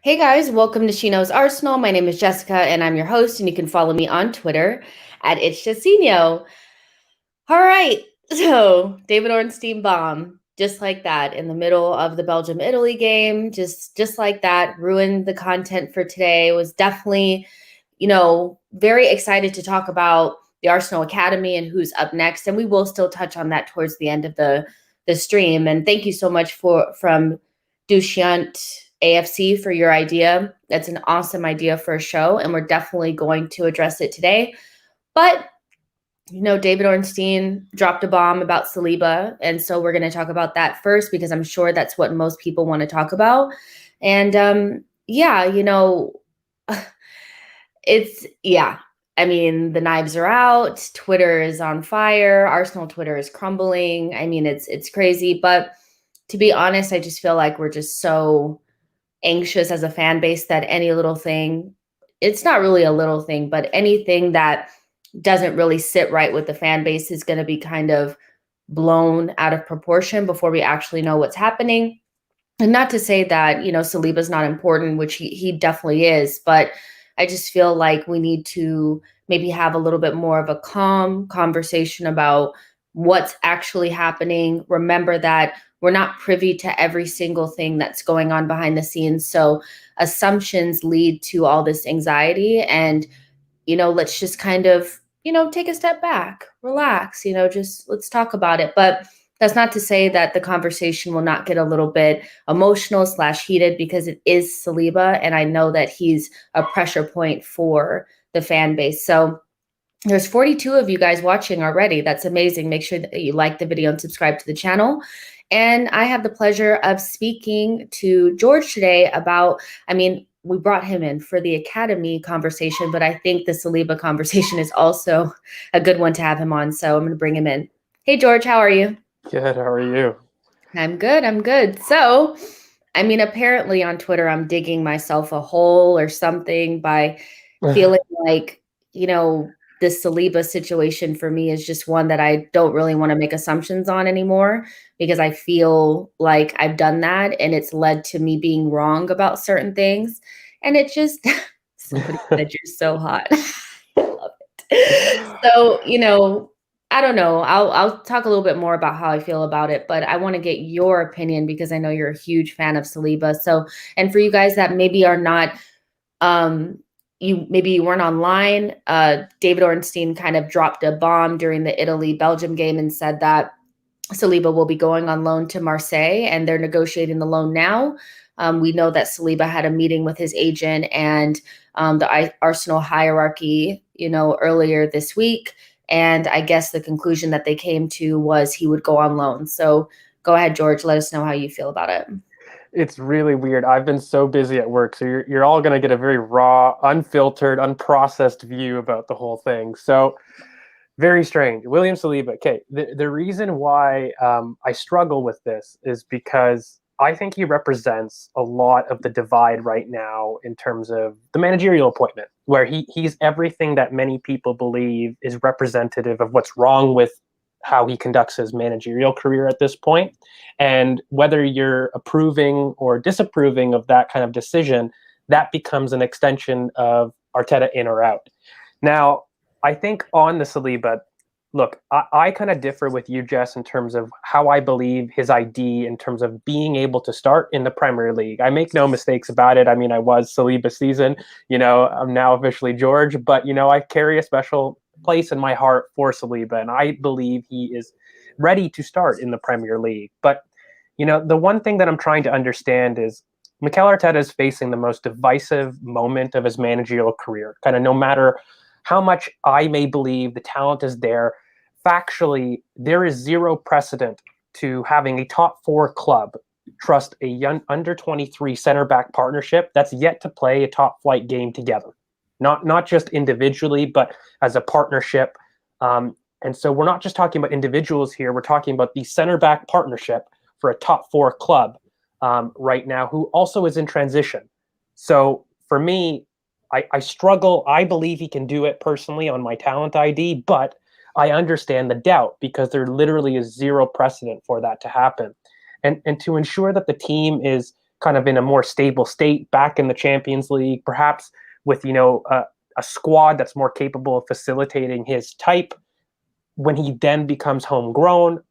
Hey guys, welcome to SheKnowsArsenal. My name is Jessica and I'm your host, and you can follow me on Twitter at @itchjessino. All right, so David Ornstein bomb, just like that, in the middle of the Belgium-Italy game, just like that, ruined the content for today. Was definitely, very excited to talk about the Arsenal Academy and who's up next, and we will still touch on that towards the end of the stream. And thank you so much from Dushyant AFC for your idea. That's an awesome idea for a show, and we're definitely going to address it today. But David Ornstein dropped a bomb about Saliba, and so we're going to talk about that first because I'm sure that's what most people want to talk about. And I mean, the knives are out. Twitter is on fire. Arsenal Twitter is crumbling. I mean, it's crazy. But to be honest, I just feel like we're just so anxious as a fan base that any little thing, it's not really a little thing, but anything that doesn't really sit right with the fan base is going to be kind of blown out of proportion before we actually know what's happening. And not to say that, Saliba's not important, which he definitely is, but I just feel like we need to maybe have a little bit more of a calm conversation about what's actually happening. Remember that we're not privy to every single thing that's going on behind the scenes. So assumptions lead to all this anxiety. And, let's just kind of, take a step back, relax, just let's talk about it. But that's not to say that the conversation will not get a little bit emotional / heated, because it is Saliba. And I know that he's a pressure point for the fan base. So there's 42 of you guys watching already. That's amazing. Make sure that you like the video and subscribe to the channel. And I have the pleasure of speaking to George today about, we brought him in for the Academy conversation, but I think the Saliba conversation is also a good one to have him on. So I'm going to bring him in. Hey, George, how are you? Good. How are you? I'm good. So, apparently on Twitter, I'm digging myself a hole or something by feeling like, this Saliba situation for me is just one that I don't really want to make assumptions on anymore, because I feel like I've done that and it's led to me being wrong about certain things. And it just, somebody said you're so hot. I love it. So, I don't know. I'll talk a little bit more about how I feel about it, but I want to get your opinion because I know you're a huge fan of Saliba. So, and for you guys that maybe are not, you weren't online, David Ornstein kind of dropped a bomb during the Italy-Belgium game and said that Saliba will be going on loan to Marseille, and they're negotiating the loan now. We know that Saliba had a meeting with his agent and the Arsenal hierarchy, earlier this week. And I guess the conclusion that they came to was he would go on loan. So go ahead, George, let us know how you feel about it. It's really weird. I've been so busy at work, so you're all going to get a very raw, unfiltered, unprocessed view about the whole thing. So very strange. William Saliba. Okay, the reason why I struggle with this is because I think he represents a lot of the divide right now in terms of the managerial appointment, where he's everything that many people believe is representative of what's wrong with how he conducts his managerial career at this point. And whether you're approving or disapproving of that kind of decision, that becomes an extension of Arteta in or out. Now, I think on the Saliba, look, I kind of differ with you, Jess, in terms of how I believe his ID in terms of being able to start in the Premier League. I make no mistakes about it. I mean, I was Saliba season, I'm now officially George, but, I carry a special place in my heart for Saliba, and I believe he is ready to start in the Premier League. But, the one thing that I'm trying to understand is Mikel Arteta is facing the most divisive moment of his managerial career, kind of no matter how much I may believe the talent is there, factually, there is zero precedent to having a top four club trust a young under 23 center back partnership that's yet to play a top flight game together, not just individually, but as a partnership. And so we're not just talking about individuals here. We're talking about the center back partnership for a top four club right now, who also is in transition. So for me, I struggle. I believe he can do it personally on my talent ID, but I understand the doubt because there literally is zero precedent for that to happen. And to ensure that the team is kind of in a more stable state back in the Champions League, perhaps with, a squad that's more capable of facilitating his type when he then becomes homegrown,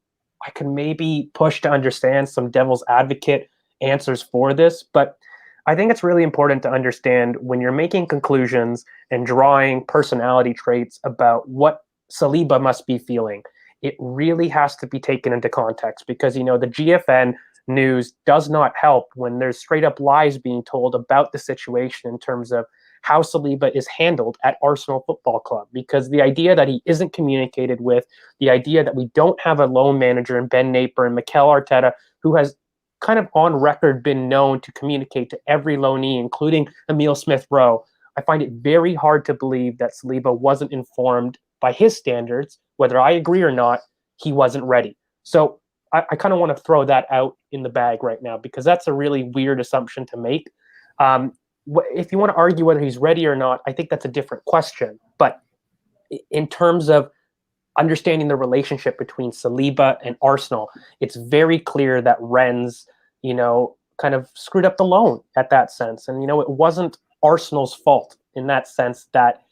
I can maybe push to understand some devil's advocate answers for this. But I think it's really important to understand when you're making conclusions and drawing personality traits about what Saliba must be feeling, it really has to be taken into context because, the GFN news does not help when there's straight up lies being told about the situation in terms of how Saliba is handled at Arsenal Football Club, because the idea that he isn't communicated with, the idea that we don't have a loan manager in Ben Napier and Mikel Arteta, who has kind of on record been known to communicate to every loanee, including Emile Smith-Rowe, I find it very hard to believe that Saliba wasn't informed by his standards, whether I agree or not, he wasn't ready. So I kind of want to throw that out in the bag right now because that's a really weird assumption to make. If you want to argue whether he's ready or not, I think that's a different question. But in terms of understanding the relationship between Saliba and Arsenal, it's very clear that Rennes, kind of screwed up the loan at that sense. And, it wasn't Arsenal's fault in that sense that,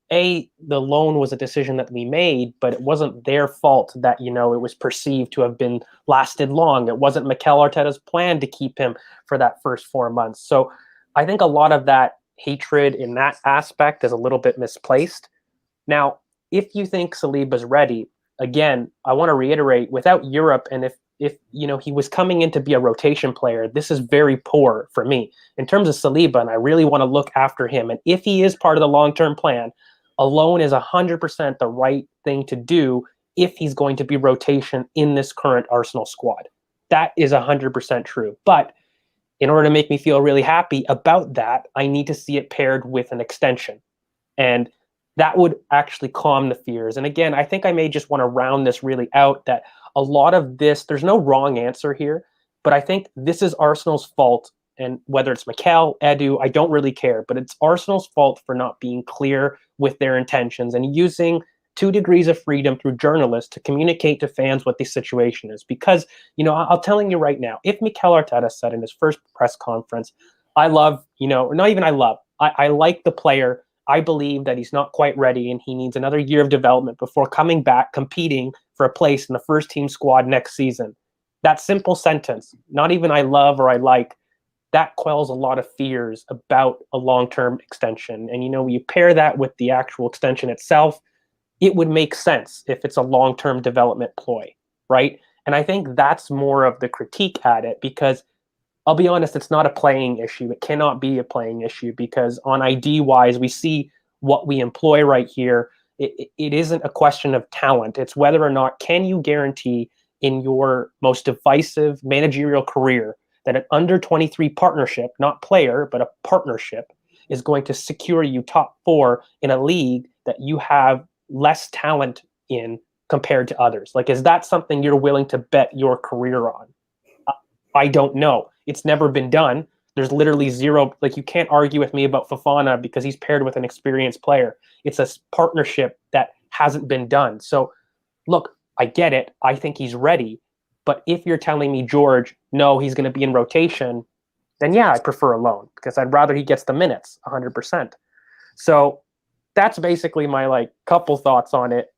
the loan was a decision that we made, but it wasn't their fault that, it was perceived to have been lasted long. It wasn't Mikel Arteta's plan to keep him for that first 4 months. So I think a lot of that hatred in that aspect is a little bit misplaced. Now, if you think Saliba's ready, again, I want to reiterate, without Europe, and if he was coming in to be a rotation player, this is very poor for me. In terms of Saliba, and I really want to look after him, and if he is part of the long-term plan, a loan is 100% the right thing to do if he's going to be rotation in this current Arsenal squad. That is 100% true. But in order to make me feel really happy about that, I need to see it paired with an extension. And that would actually calm the fears. And again, I think I may just want to round this really out that a lot of this, there's no wrong answer here, but I think this is Arsenal's fault. And whether it's Mikel, Edu, I don't really care, but it's Arsenal's fault for not being clear with their intentions and using 2 degrees of freedom through journalists to communicate to fans what the situation is. Because, I'm telling you right now, if Mikel Arteta said in his first press conference, I love, not even I love, I like the player. I believe that he's not quite ready and he needs another year of development before coming back competing for a place in the first team squad next season. That simple sentence, not even I love or I like, that quells a lot of fears about a long-term extension. And, you pair that with the actual extension itself, it would make sense if it's a long-term development ploy, right? And I think that's more of the critique at it because I'll be honest, it's not a playing issue. It cannot be a playing issue because on ID-wise, we see what we employ right here. It isn't a question of talent. It's whether or not can you guarantee in your most divisive managerial career that an under-23 partnership, not player, but a partnership, is going to secure you top 4 in a league that you have less talent in compared to others. Like, is that something you're willing to bet your career on? I don't know. It's never been done. There's literally zero, like, you can't argue with me about Fofana because he's paired with an experienced player. It's a partnership that hasn't been done. So, look, I get it. I think he's ready. But if you're telling me, George, no, he's going to be in rotation, then yeah, I prefer a loan because I'd rather he gets the minutes 100%. So that's basically my like couple thoughts on it.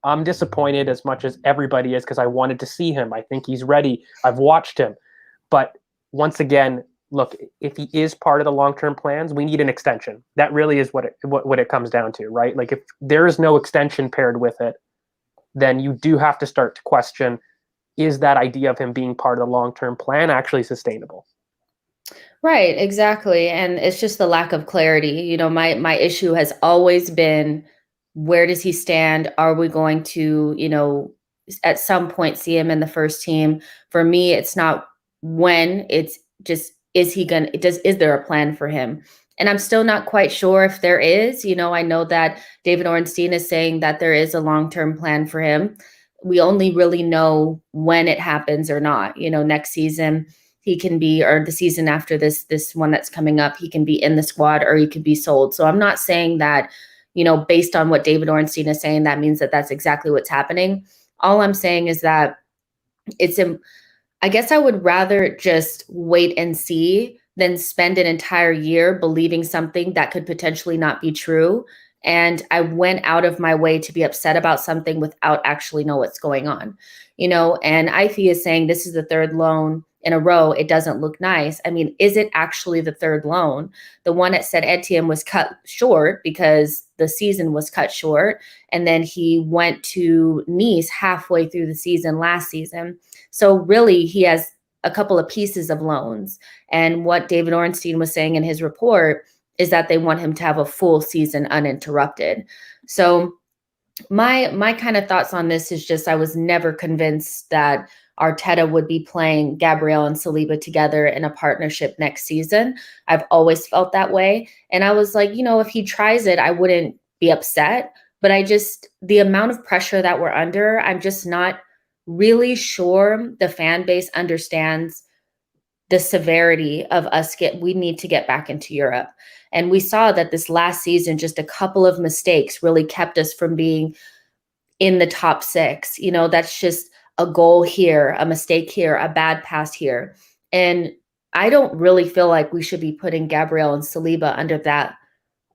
I'm disappointed as much as everybody is because I wanted to see him. I think he's ready. I've watched him. But once again, look, if he is part of the long-term plans, we need an extension. That really is what it comes down to, right? Like if there is no extension paired with it, then you do have to start to question, is that idea of him being part of the long-term plan actually sustainable? Right, exactly. And it's just the lack of clarity. My issue has always been, where does he stand? Are we going to, at some point see him in the first team? For me, it's not when, it's just, is there a plan for him? And I'm still not quite sure if there is. I know that David Ornstein is saying that there is a long-term plan for him. We only really know when it happens or not. Next season he can be, or the season after this one that's coming up, he can be in the squad or he could be sold. So I'm not saying that, based on what David Ornstein is saying, that means that that's exactly what's happening. All I'm saying is that I guess I would rather just wait and see than spend an entire year believing something that could potentially not be true. And I went out of my way to be upset about something without actually know what's going on, and IFE is saying this is the third loan in a row. It doesn't look nice. I mean, is it actually the third loan? The one at Saint Etienne was cut short because the season was cut short. And then he went to Nice halfway through the season last season. So really, he has a couple of pieces of loans. And what David Ornstein was saying in his report is that they want him to have a full season uninterrupted. So my kind of thoughts on this is just, I was never convinced that Arteta would be playing Gabriel and Saliba together in a partnership next season. I've always felt that way. And I was like, if he tries it, I wouldn't be upset. But the amount of pressure that we're under, I'm just not really sure the fan base understands the severity of we need to get back into Europe. And we saw that this last season, just a couple of mistakes really kept us from being in the top 6. That's just a goal here, a mistake here, a bad pass here. And I don't really feel like we should be putting Gabriel and Saliba under that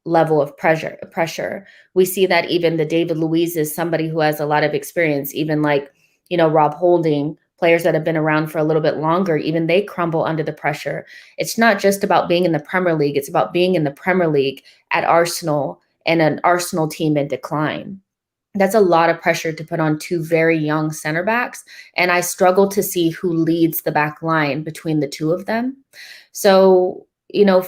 level of pressure. We see that even the David Luiz is somebody who has a lot of experience, even like, Rob Holding, players that have been around for a little bit longer, even they crumble under the pressure. It's not just about being in the Premier League. It's about being in the Premier League at Arsenal and an Arsenal team in decline. That's a lot of pressure to put on two very young center backs. And I struggle to see who leads the back line between the two of them. So,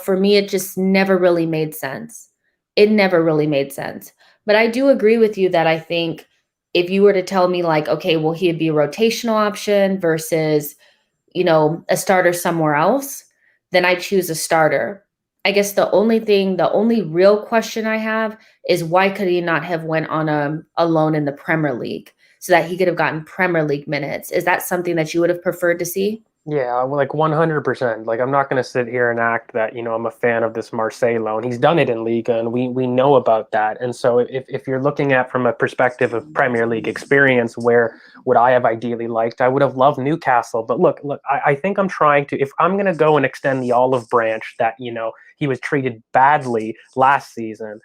for me, it just never really made sense. It never really made sense. But I do agree with you that I think if you were to tell me like, okay, well, he'd be a rotational option versus, a starter somewhere else, then I choose a starter. I guess the only real question I have is, why could he not have went on a loan in the Premier League so that he could have gotten Premier League minutes? Is that something that you would have preferred to see? Yeah, like 100%. Like, I'm not going to sit here and act that, I'm a fan of this Marseille loan. He's done it in Liga, and we know about that. And so if you're looking at from a perspective of Premier League experience, where would I have ideally liked? I would have loved Newcastle. But look, I think I'm trying to, if I'm going to go and extend the olive branch that, he was treated badly last season,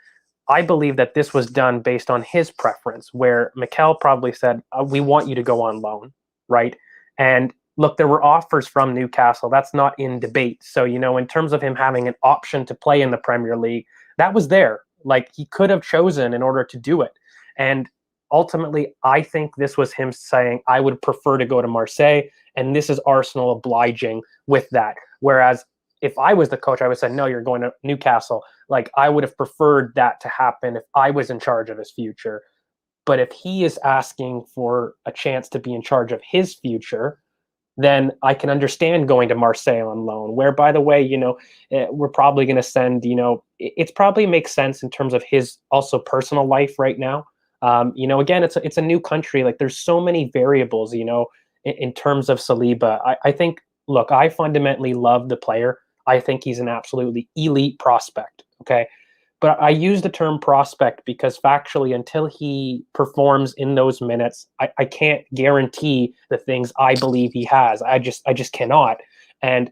I believe that this was done based on his preference, where Mikel probably said, we want you to go on loan, right? And look, there were offers from Newcastle. That's not in debate. So, in terms of him having an option to play in the Premier League, that was there. Like, he could have chosen in order to do it. And ultimately, I think this was him saying, I would prefer to go to Marseille. And this is Arsenal obliging with that. Whereas if I was the coach, I would say, no, you're going to Newcastle. Like, I would have preferred that to happen if I was in charge of his future. But if he is asking for a chance to be in charge of his future, then I can understand going to Marseille on loan, where, by the way, we're probably going to send, it's probably makes sense in terms of his also personal life right now. Again, it's a new country. Like, there's so many variables, in terms of Saliba. I think look, I fundamentally love the player. I think he's an absolutely elite prospect. Okay. But I use the term prospect because factually, until he performs in those minutes, I can't guarantee the things I believe he has. I just cannot. And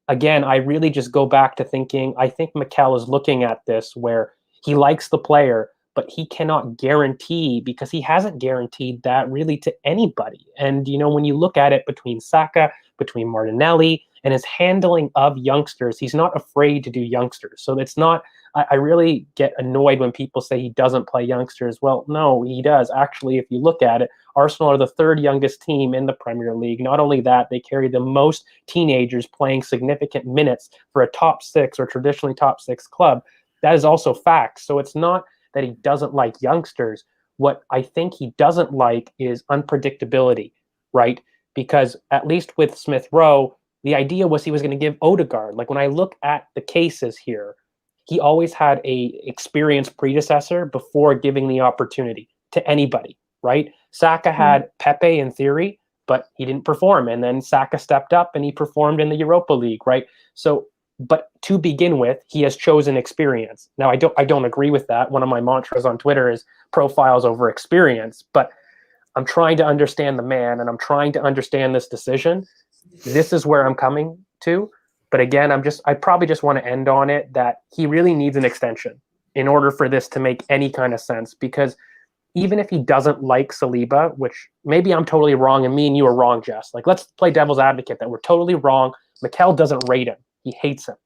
again, I really just go back to thinking, I think Mikel is looking at this where he likes the player, but he cannot guarantee, because he hasn't guaranteed that really to anybody. And, when you look at it between Saka, between Martinelli, and his handling of youngsters, he's not afraid to do youngsters. So it's not, I really get annoyed when people say he doesn't play youngsters. Well, no, he does. Actually, if you look at it, Arsenal are the third youngest team in the Premier League. Not only that, they carry the most teenagers playing significant minutes for a top six or traditionally top six club. That is also fact. So it's not that he doesn't like youngsters. What I think he doesn't like is unpredictability, right? Because at least with Smith Rowe, the idea was he was going to give Odegaard. Like when I look at the cases here, he always had a experienced predecessor before giving the opportunity to anybody, right? Saka had Pepe in theory, but he didn't perform. And then Saka stepped up and he performed in the Europa League, right? So, but to begin with, he has chosen experience. Now, I don't agree with that. One of my mantras on Twitter is profiles over experience, but I'm trying to understand the man and I'm trying to understand this decision. This is where I'm coming to. But again, I probably just want to end on it that he really needs an extension in order for this to make any kind of sense. Because even if he doesn't like Saliba, which maybe I'm totally wrong and me and you are wrong, Jess. Like, let's play devil's advocate that we're totally wrong. Mikel doesn't rate him. He hates him.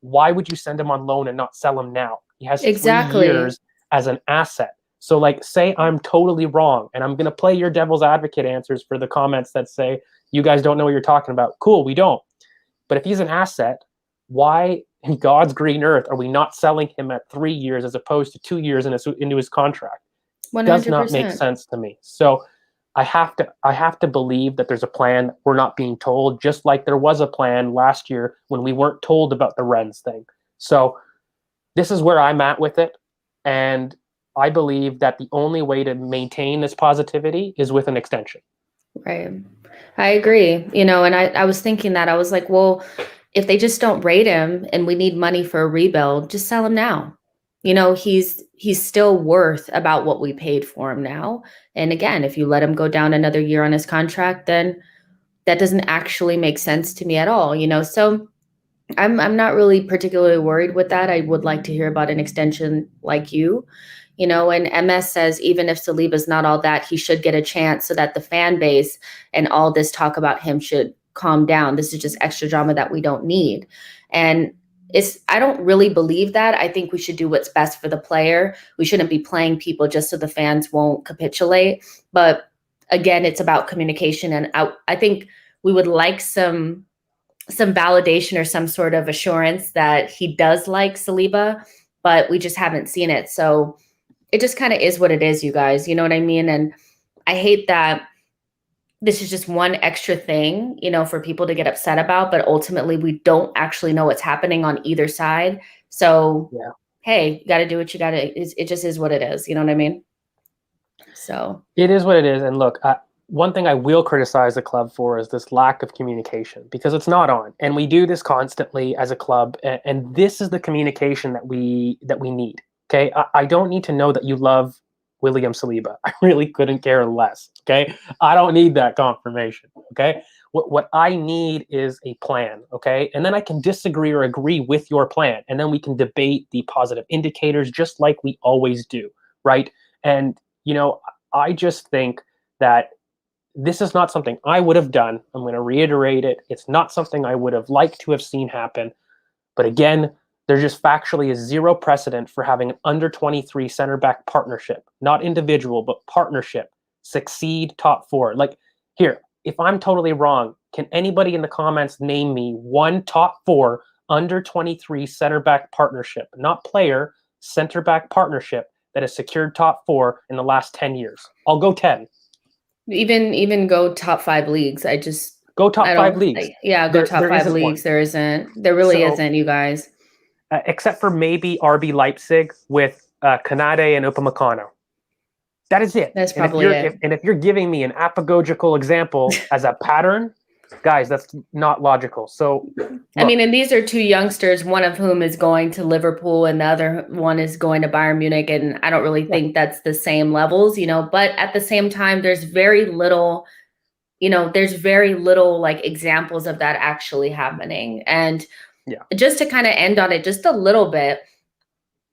Why would you send him on loan and not sell him now? He has 3 years as an asset. So, like, say I'm totally wrong, and I'm going to play your devil's advocate answers for the comments that say, you guys don't know what you're talking about. Cool, we don't. But if he's an asset, why in God's green earth are we not selling him at 3 years as opposed to 2 years into his contract? 100%. Does not make sense to me. So I have to believe that there's a plan we're not being told, just like there was a plan last year when we weren't told about the Rennes thing. So this is where I'm at with it. And I believe that the only way to maintain this positivity is with an extension. Right. I agree. And I was thinking that. I was like, well, if they just don't rate him and we need money for a rebuild, just sell him now. He's still worth about what we paid for him now. And again, if you let him go down another year on his contract, then that doesn't actually make sense to me at all. So I'm not really particularly worried with that. I would like to hear about an extension like you. And MS says, even if Saliba's not all that, he should get a chance so that the fan base and all this talk about him should calm down. This is just extra drama that we don't need. And I don't really believe that. I think we should do what's best for the player. We shouldn't be playing people just so the fans won't capitulate. But again, it's about communication. And I think we would like some validation or some sort of assurance that he does like Saliba, but we just haven't seen it. So it just kind of is what it is, you guys. You know what I mean? And I hate that this is just one extra thing, for people to get upset about, but ultimately we don't actually know what's happening on either side. So, yeah. Hey, you got to do what you got to, it just is what it is. You know what I mean? So it is what it is. And look, one thing I will criticize the club for is this lack of communication, because it's not on. And we do this constantly as a club. And this is the communication that we need. Okay. I don't need to know that you love William Saliba. I really couldn't care less. Okay. I don't need that confirmation. Okay. What I need is a plan. Okay. And then I can disagree or agree with your plan. And then we can debate the positive indicators just like we always do. Right. And, I just think that this is not something I would have done. I'm going to reiterate it. It's not something I would have liked to have seen happen. But again, there just factually is zero precedent for having an under-23 center back partnership, not individual, but partnership, succeed top four. Like, here, if I'm totally wrong, can anybody in the comments name me one top four under-23 center back partnership, not player, center back partnership that has secured top four in the last 10 years? I'll go 10. Even go top 5 leagues. Go top 5 leagues. Go top 5 leagues. One. There really isn't, you guys. Except for maybe RB Leipzig with Kanade and Upamecano. That is it. That's probably it. And if you're giving me an apagogical example as a pattern, guys, that's not logical. So, I mean, look, and these are two youngsters, one of whom is going to Liverpool and the other one is going to Bayern Munich. And I don't really yeah, think that's the same levels, but at the same time, there's very little, like examples of that actually happening. And yeah, just to kind of end on it just a little bit,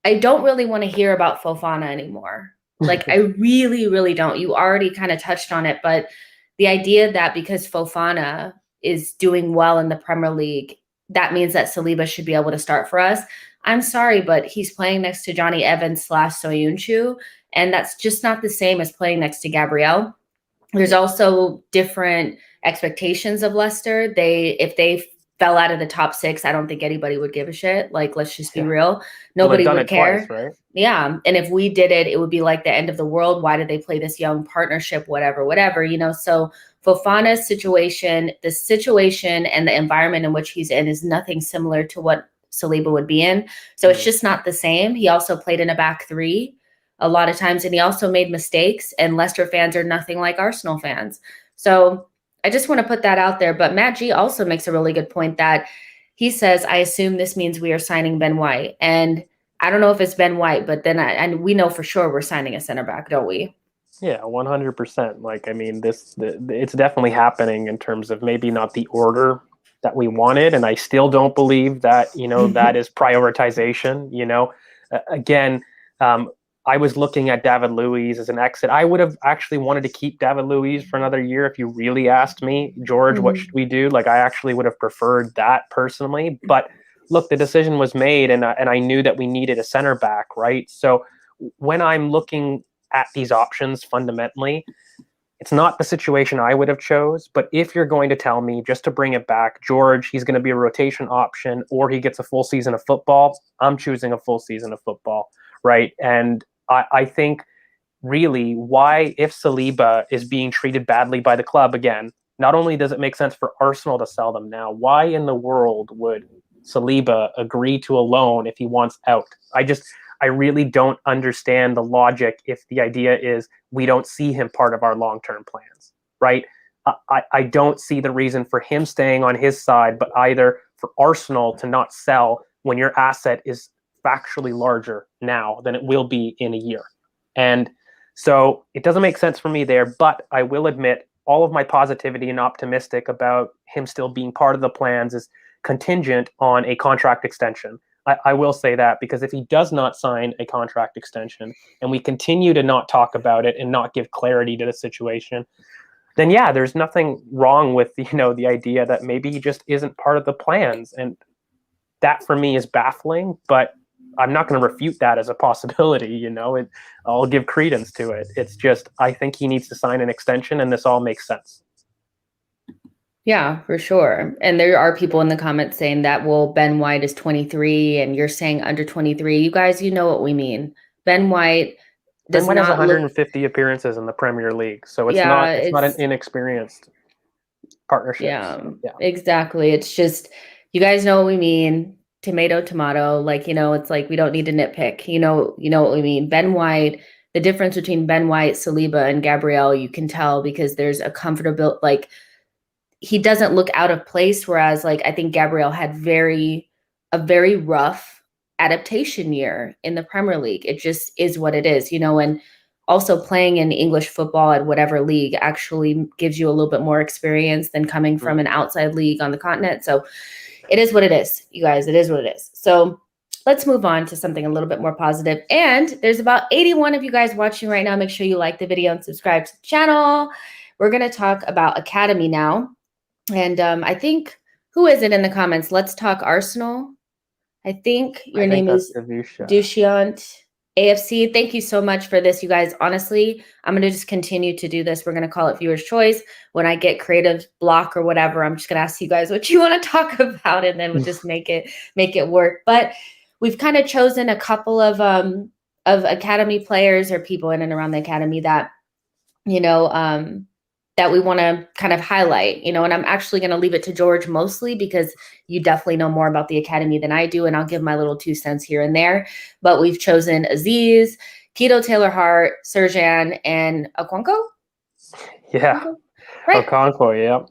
I don't really want to hear about Fofana anymore. Like, I really, really don't. You already kind of touched on it, but the idea that because Fofana is doing well in the Premier League, that means that Saliba should be able to start for us. I'm sorry, but he's playing next to Johnny Evans / Soyuncu, and that's just not the same as playing next to Gabriel. There's yeah. also different expectations of Leicester. If they fell out of the top 6, I don't think anybody would give a shit. Like, let's just be Yeah. real. Well, they've Nobody done would it twice, care. right? Yeah. And if we did it, it would be like the end of the world. Why did they play this young partnership? Whatever. So Fofana's situation, the situation and the environment in which he's in is nothing similar to what Saliba would be in. So it's just not the same. He also played in a back 3 a lot of times, and he also made mistakes, and Leicester fans are nothing like Arsenal fans. So I just want to put that out there. But Matt G also makes a really good point that he says, I assume this means we are signing Ben White. And I don't know if it's Ben White, but then and we know for sure we're signing a center back, don't we? Yeah, 100%. Like, I mean, it's definitely happening in terms of maybe not the order that we wanted. And I still don't believe that, that is prioritization, again, I was looking at David Luiz as an exit. I would have actually wanted to keep David Luiz for another year if you really asked me, George, what should we do? Like, I actually would have preferred that personally. But look, the decision was made, and I knew that we needed a center back, right? So when I'm looking at these options fundamentally, it's not the situation I would have chose. But if you're going to tell me, just to bring it back, George, he's going to be a rotation option or he gets a full season of football, I'm choosing a full season of football, right? And I think really why, if Saliba is being treated badly by the club again, not only does it make sense for Arsenal to sell them now, why in the world would Saliba agree to a loan if he wants out? I really don't understand the logic if the idea is we don't see him part of our long-term plans, right? I don't see the reason for him staying on his side, but either for Arsenal to not sell when your asset is factually larger now than it will be in a year. And so it doesn't make sense for me there, but I will admit all of my positivity and optimistic about him still being part of the plans is contingent on a contract extension. I will say that, because if he does not sign a contract extension and we continue to not talk about it and not give clarity to the situation, then yeah, there's nothing wrong with the idea that maybe he just isn't part of the plans. And that for me is baffling, but I'm not going to refute that as a possibility. I'll give credence to it. It's just, I think he needs to sign an extension, and this all makes sense. Yeah, for sure. And there are people in the comments saying that, well, Ben White is 23 and you're saying under 23. You guys, you know what we mean. Ben White Ben does White has not look. 150 appearances in the Premier League, so it's Yeah, not an inexperienced partnership. yeah, So, yeah. exactly. It's just, you guys know what we mean. Tomato, tomato. Like, it's like we don't need to nitpick. You know what we mean. Ben White, the difference between Ben White, Saliba, and Gabriel, you can tell because there's a comfortable, like, he doesn't look out of place. Whereas, like, I think Gabriel had a very rough adaptation year in the Premier League. It just is what it is, and also playing in English football at whatever league actually gives you a little bit more experience than coming from an outside league on the continent. So it is what it is, you guys. It is what it is. So let's move on to something a little bit more positive. And there's about 81 of you guys watching right now. Make sure you like the video and subscribe to the channel. We're going to talk about Academy now. And I think, who is it in the comments? Let's talk Arsenal. I think your name is Dushyant AFC. Thank you so much for this, you guys. Honestly, I'm going to just continue to do this. We're going to call it Viewer's Choice. When I get creative block or whatever, I'm just going to ask you guys what you want to talk about, and then we'll just make it work. But we've kind of chosen a couple of Academy players or people in and around the Academy that, that we want to kind of highlight, and I'm actually going to leave it to George mostly because you definitely know more about the Academy than I do, and I'll give my little 2 cents here and there. But we've chosen Aziz, Keto Taylor-Hart, Serjan, and Okonkwo. Yeah. Right? Okonkwo, yeah.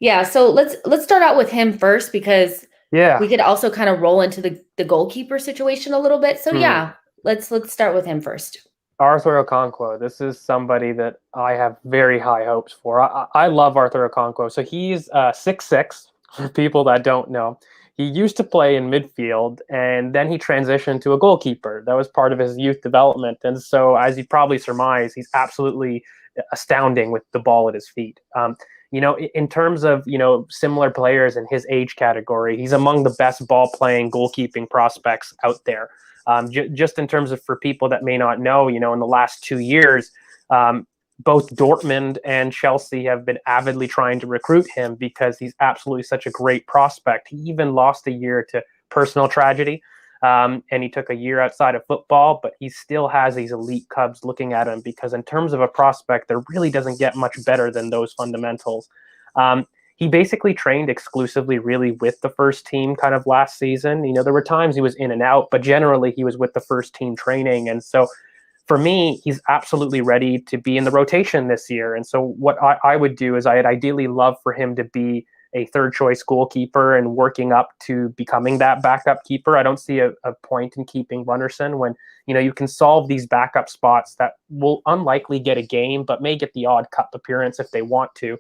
Yeah, so let's start out with him first because Yeah. we could also kind of roll into the goalkeeper situation a little bit. So Hmm. yeah, let's start with him first. Arthur Okonkwo. This is somebody that I have very high hopes for. I love Arthur Okonkwo. So he's 6'6", for people that don't know. He used to play in midfield, and then he transitioned to a goalkeeper. That was part of his youth development. And so, as you probably surmise, he's absolutely astounding with the ball at his feet. In terms of, similar players in his age category, he's among the best ball playing goalkeeping prospects out there. Just in terms of, for people that may not know, in the last 2 years, both Dortmund and Chelsea have been avidly trying to recruit him because he's absolutely such a great prospect. He even lost a year to personal tragedy, and he took a year outside of football, but he still has these elite Cubs looking at him because, in terms of a prospect, there really doesn't get much better than those fundamentals. He basically trained exclusively really with the first team kind of last season. There were times he was in and out, but generally he was with the first team training. And so for me, he's absolutely ready to be in the rotation this year. And so what I would do is I'd ideally love for him to be a third choice goalkeeper and working up to becoming that backup keeper. I don't see a point in keeping Runnerson when, you can solve these backup spots that will unlikely get a game, but may get the odd cup appearance if they want to.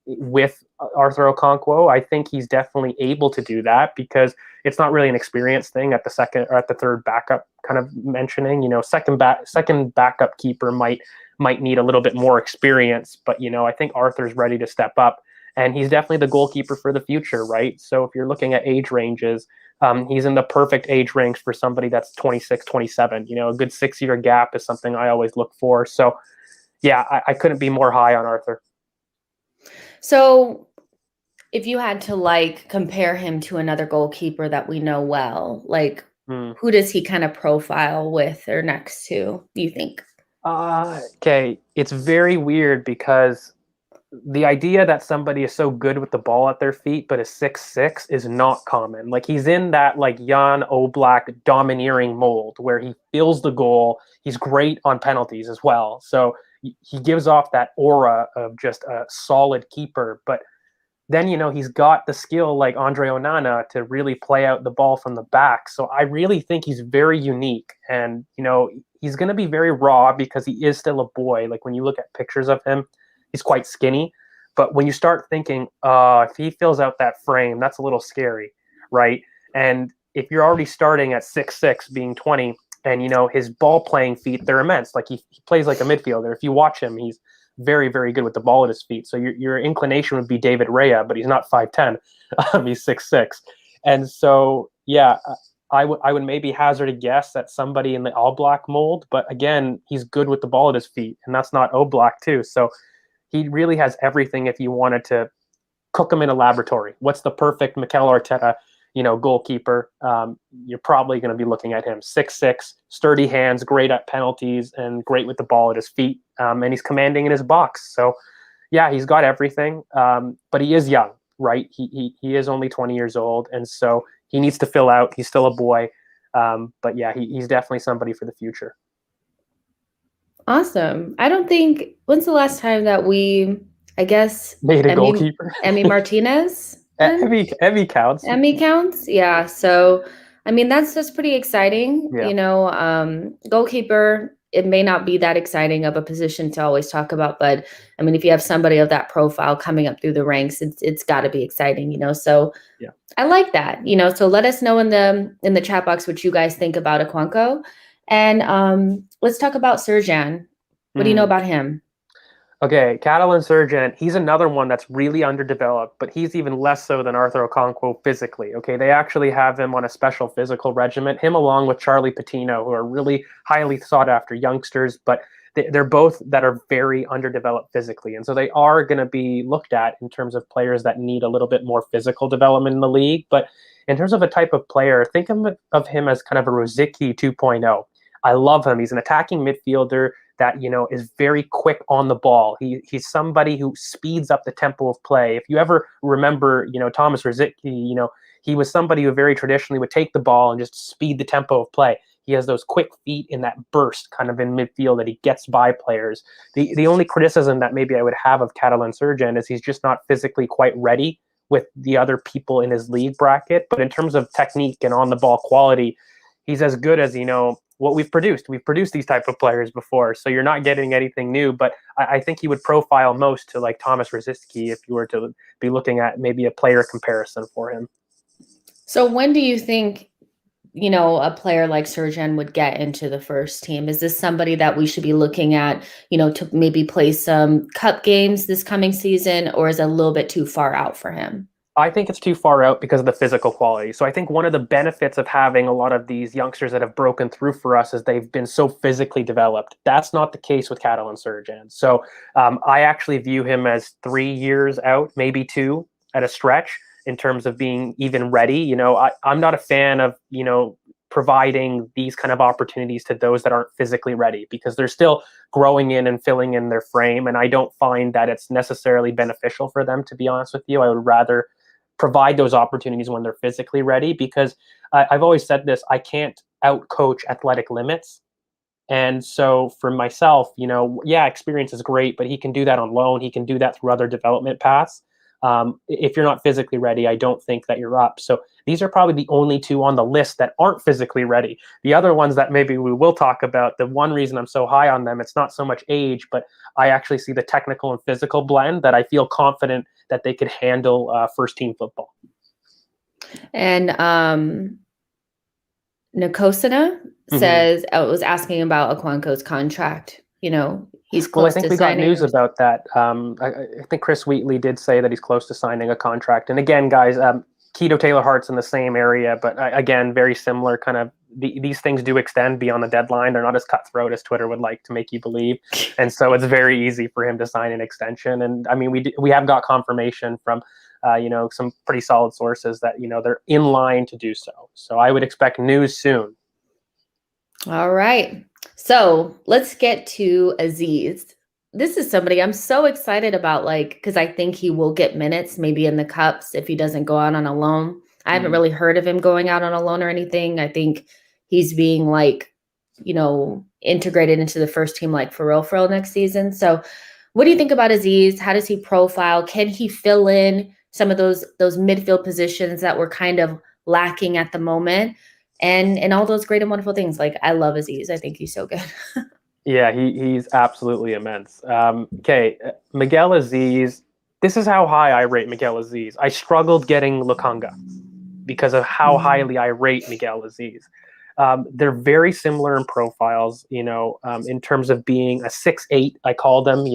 With Arthur Okonkwo, I think he's definitely able to do that because it's not really an experience thing at the second or at the third backup kind of mentioning. Second backup keeper might need a little bit more experience, but I think Arthur's ready to step up, and he's definitely the goalkeeper for the future, right? So if you're looking at age ranges, he's in the perfect age range for somebody that's 26, 27. A good 6-year gap is something I always look for. So yeah, I couldn't be more high on Arthur. So if you had to compare him to another goalkeeper that we know well, who does he kind of profile with or next to, do you think? Okay, it's very weird because the idea that somebody is so good with the ball at their feet but is 6'6" is not common. Like, he's in that Jan Oblak domineering mold where he feels the goal. He's great on penalties as well. So he gives off that aura of just a solid keeper, but then he's got the skill like Andre Onana to really play out the ball from the back. So I really think he's very unique, and he's going to be very raw because he is still a boy. Like, when you look at pictures of him, he's quite skinny, but when you start thinking, if he fills out that frame, that's a little scary, right? And if you're already starting at 6'6", being 20, and his ball playing feet, they're immense. Like, he plays like a midfielder. If you watch him, he's very, very good with the ball at his feet. So your inclination would be David Rea, but he's not 5'10". He's 6'6". And so, yeah, I would maybe hazard a guess at somebody in the Oblak mold, but again, he's good with the ball at his feet, and that's not Oblak too. So he really has everything if you wanted to cook him in a laboratory. What's the perfect Mikel Arteta, goalkeeper? You're probably going to be looking at him. 6'6", sturdy hands, great at penalties, and great with the ball at his feet. And he's commanding in his box. So, yeah, he's got everything. But he is young, right? He is only 20 years old, and so he needs to fill out. He's still a boy. But yeah, he's definitely somebody for the future. Awesome. I don't think, when's the last time that I guess, Made a goalkeeper. Emi Martinez? Emmy counts. Emmy counts? Yeah. So, I mean, that's pretty exciting. Yeah. Goalkeeper, it may not be that exciting of a position to always talk about, but I mean, if you have somebody of that profile coming up through the ranks, it's got to be exciting, So yeah. I like that, So let us know in the chat box what you guys think about Okonkwo. And let's talk about Serjan. What do you know about him? Okay, Catalan Serjan, he's another one that's really underdeveloped, but he's even less so than Arthur Okonkwo physically. Okay, they actually have him on a special physical regimen, him along with Charlie Patino, who are really highly sought after youngsters, but they're both that are very underdeveloped physically. And so they are going to be looked at in terms of players that need a little bit more physical development in the league. But in terms of a type of player, think of him as kind of a Rosicky 2.0. I love him. He's an attacking midfielder that is very quick on the ball. He's somebody who speeds up the tempo of play. If you ever remember, Thomas Rosicky, he was somebody who very traditionally would take the ball and just speed the tempo of play. He has those quick feet in that burst kind of in midfield that he gets by players. The only criticism that maybe I would have of Catalan Surgeon is he's just not physically quite ready with the other people in his league bracket. But in terms of technique and on the ball quality, he's as good as, what we've produced. We've produced these type of players before, so you're not getting anything new. But I think he would profile most to like Thomas Rosicky if you were to be looking at maybe a player comparison for him. So when do you think, a player like Surgeon would get into the first team? Is this somebody that we should be looking at, to maybe play some cup games this coming season, or is it a little bit too far out for him? I think it's too far out because of the physical quality. So I think one of the benefits of having a lot of these youngsters that have broken through for us is they've been so physically developed. That's not the case with Catalan Surgeon. So I actually view him as 3 years out, maybe 2 at a stretch in terms of being even ready. I'm not a fan of, providing these kind of opportunities to those that aren't physically ready because they're still growing in and filling in their frame. And I don't find that it's necessarily beneficial for them, to be honest with you. I would rather provide those opportunities when they're physically ready because I've always said this, I can't out coach athletic limits. And so for myself, experience is great, but he can do that on loan. He can do that through other development paths. If you're not physically ready, I don't think that you're up. So these are probably the only 2 on the list that aren't physically ready. The other ones that maybe we will talk about, the one reason I'm so high on them, it's not so much age, but I actually see the technical and physical blend that I feel confident that they could handle first team football. And Nakosina says, was asking about Okwanko's contract. He's close to signing. I think we got news about that. I think Chris Wheatley did say that he's close to signing a contract. And again, guys, Keto Taylor Hart's in the same area, but again, very similar kind of. These things do extend beyond the deadline. They're not as cutthroat as Twitter would like to make you believe. And so it's very easy for him to sign an extension. And I mean, we have got confirmation from, some pretty solid sources that, they're in line to do so. So I would expect news soon. All right. So let's get to Aziz. This is somebody I'm so excited about, because I think he will get minutes maybe in the cups if he doesn't go out on a loan. I haven't really heard of him going out on a loan or anything. I think he's being integrated into the first team for real next season. So what do you think about Aziz? How does he profile? Can he fill in some of those midfield positions that were kind of lacking at the moment? And all those great and wonderful things. I love Aziz. I think he's so good. Yeah, he's absolutely immense. Okay, Miguel Aziz. This is how high I rate Miguel Aziz. I struggled getting Lukunga because of how highly I rate Miguel Aziz. They're very similar in profiles, in terms of being a 6'8", I call them,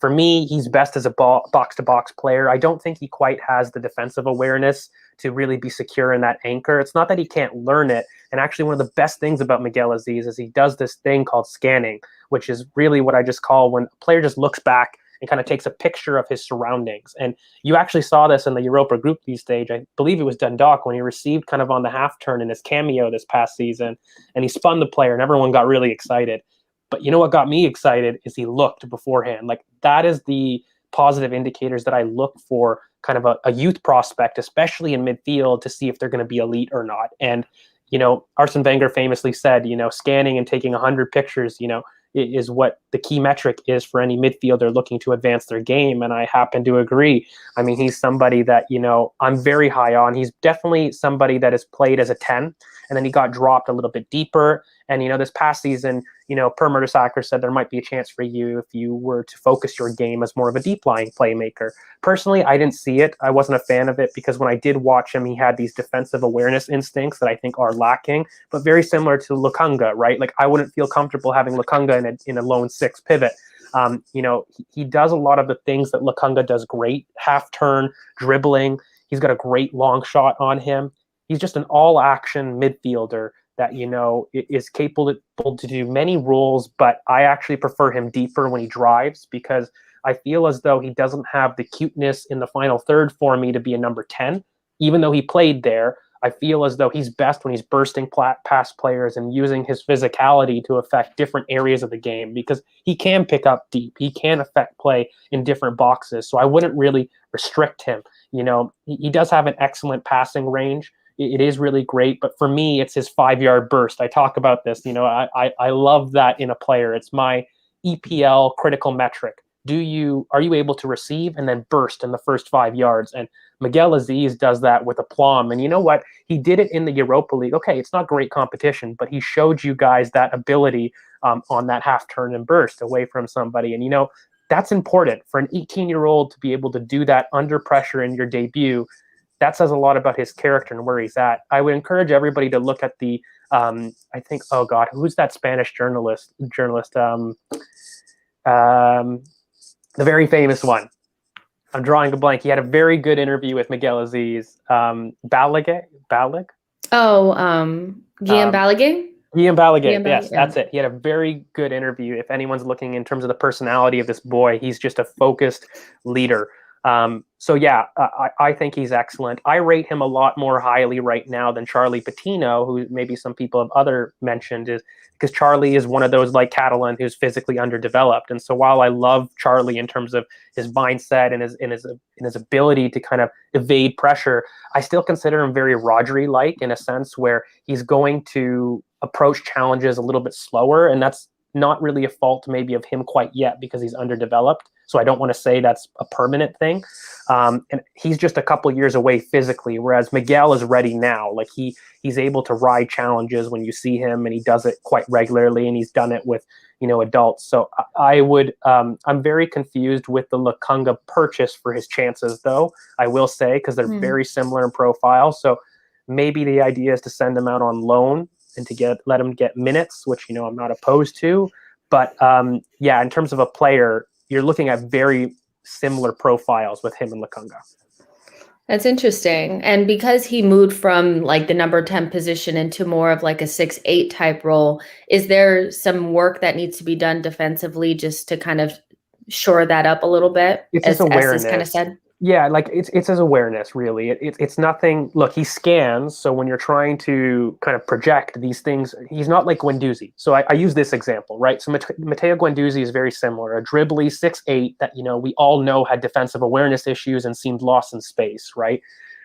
for me, he's best as a box-to-box player. I don't think he quite has the defensive awareness to really be secure in that anchor. It's not that he can't learn it. And actually one of the best things about Miguel Aziz is he does this thing called scanning, which is really what I just call when a player just looks back and kind of takes a picture of his surroundings. And you actually saw this in the Europa Group B stage. I believe it was Dundalk when he received kind of on the half turn in his cameo this past season, and he spun the player and everyone got really excited. But what got me excited is he looked beforehand. That is the positive indicators that I look for kind of a youth prospect, especially in midfield, to see if they're going to be elite or not. And, Arsene Wenger famously said, scanning and taking 100 pictures, is what the key metric is for any midfielder looking to advance their game. And I happen to agree. I mean, he's somebody that, I'm very high on. He's definitely somebody that has played as a 10, and then he got dropped a little bit deeper. And, this past season, Per Mertesacker said there might be a chance for you if you were to focus your game as more of a deep lying playmaker. Personally, I didn't see it. I wasn't a fan of it because when I did watch him, he had these defensive awareness instincts that I think are lacking, but very similar to Lukunga, right? I wouldn't feel comfortable having Lukunga in a lone 6 pivot. He does a lot of the things that Lukunga does great, half turn, dribbling. He's got a great long shot on him. He's just an all-action midfielder that, is capable to do many roles, but I actually prefer him deeper when he drives because I feel as though he doesn't have the cuteness in the final third for me to be a number 10. Even though he played there, I feel as though he's best when he's bursting past players and using his physicality to affect different areas of the game because he can pick up deep. He can affect play in different boxes. So I wouldn't really restrict him. He does have an excellent passing range. it is really great. But for me, it's his 5-yard burst. I talk about this. I love that in a player. It's my EPL critical metric. Are you able to receive and then burst in the first 5 yards? And Miguel Aziz does that with aplomb. And you know what? He did it in the Europa League. Okay, it's not great competition, but he showed you guys that ability on that half turn and burst away from somebody. And that's important for an 18-year-old to be able to do that under pressure in your debut. That says a lot about his character and where he's at. I would encourage everybody to look at the I think, oh God, who's that Spanish journalist? The very famous one. I'm drawing a blank. He had a very good interview with Miguel Aziz. Balaguer? Oh, Guillaume Balaguer? Guillaume Balaguer, yes, that's it. He had a very good interview. If anyone's looking in terms of the personality of this boy, he's just a focused leader. So yeah, I think he's excellent. I rate him a lot more highly right now than Charlie Patino, who maybe some people have mentioned, is because Charlie is one of those like Catalan who's physically underdeveloped. And so while I love Charlie in terms of his mindset and his ability to kind of evade pressure, I still consider him very Rodri-like in a sense where he's going to approach challenges a little bit slower, and that's not really a fault maybe of him quite yet because he's underdeveloped. So I don't want to say that's a permanent thing. And he's just a couple years away physically, whereas Miguel is ready now. Like he's able to ride challenges when you see him, and he does it quite regularly, and he's done it with adults. So I'm very confused with the Lokonga purchase for his chances, though, I will say, because they're very similar in profile. So maybe the idea is to send him out on loan and to let him get minutes, which I'm not opposed to. But yeah, in terms of a player, you're looking at very similar profiles with him and Lokonga. That's interesting. And because he moved from like the number 10 position into more of like a 6-8 type role, is there some work that needs to be done defensively just to kind of shore that up a little bit? It's his awareness. As kind of said. Yeah, like it's his awareness, really. It's nothing. Look, he scans. So when you're trying to kind of project these things, he's not like Guendouzi. So I use this example, right? So Matteo Guendouzi is very similar. A dribbly 6'8" that we all know had defensive awareness issues and seemed lost in space, right?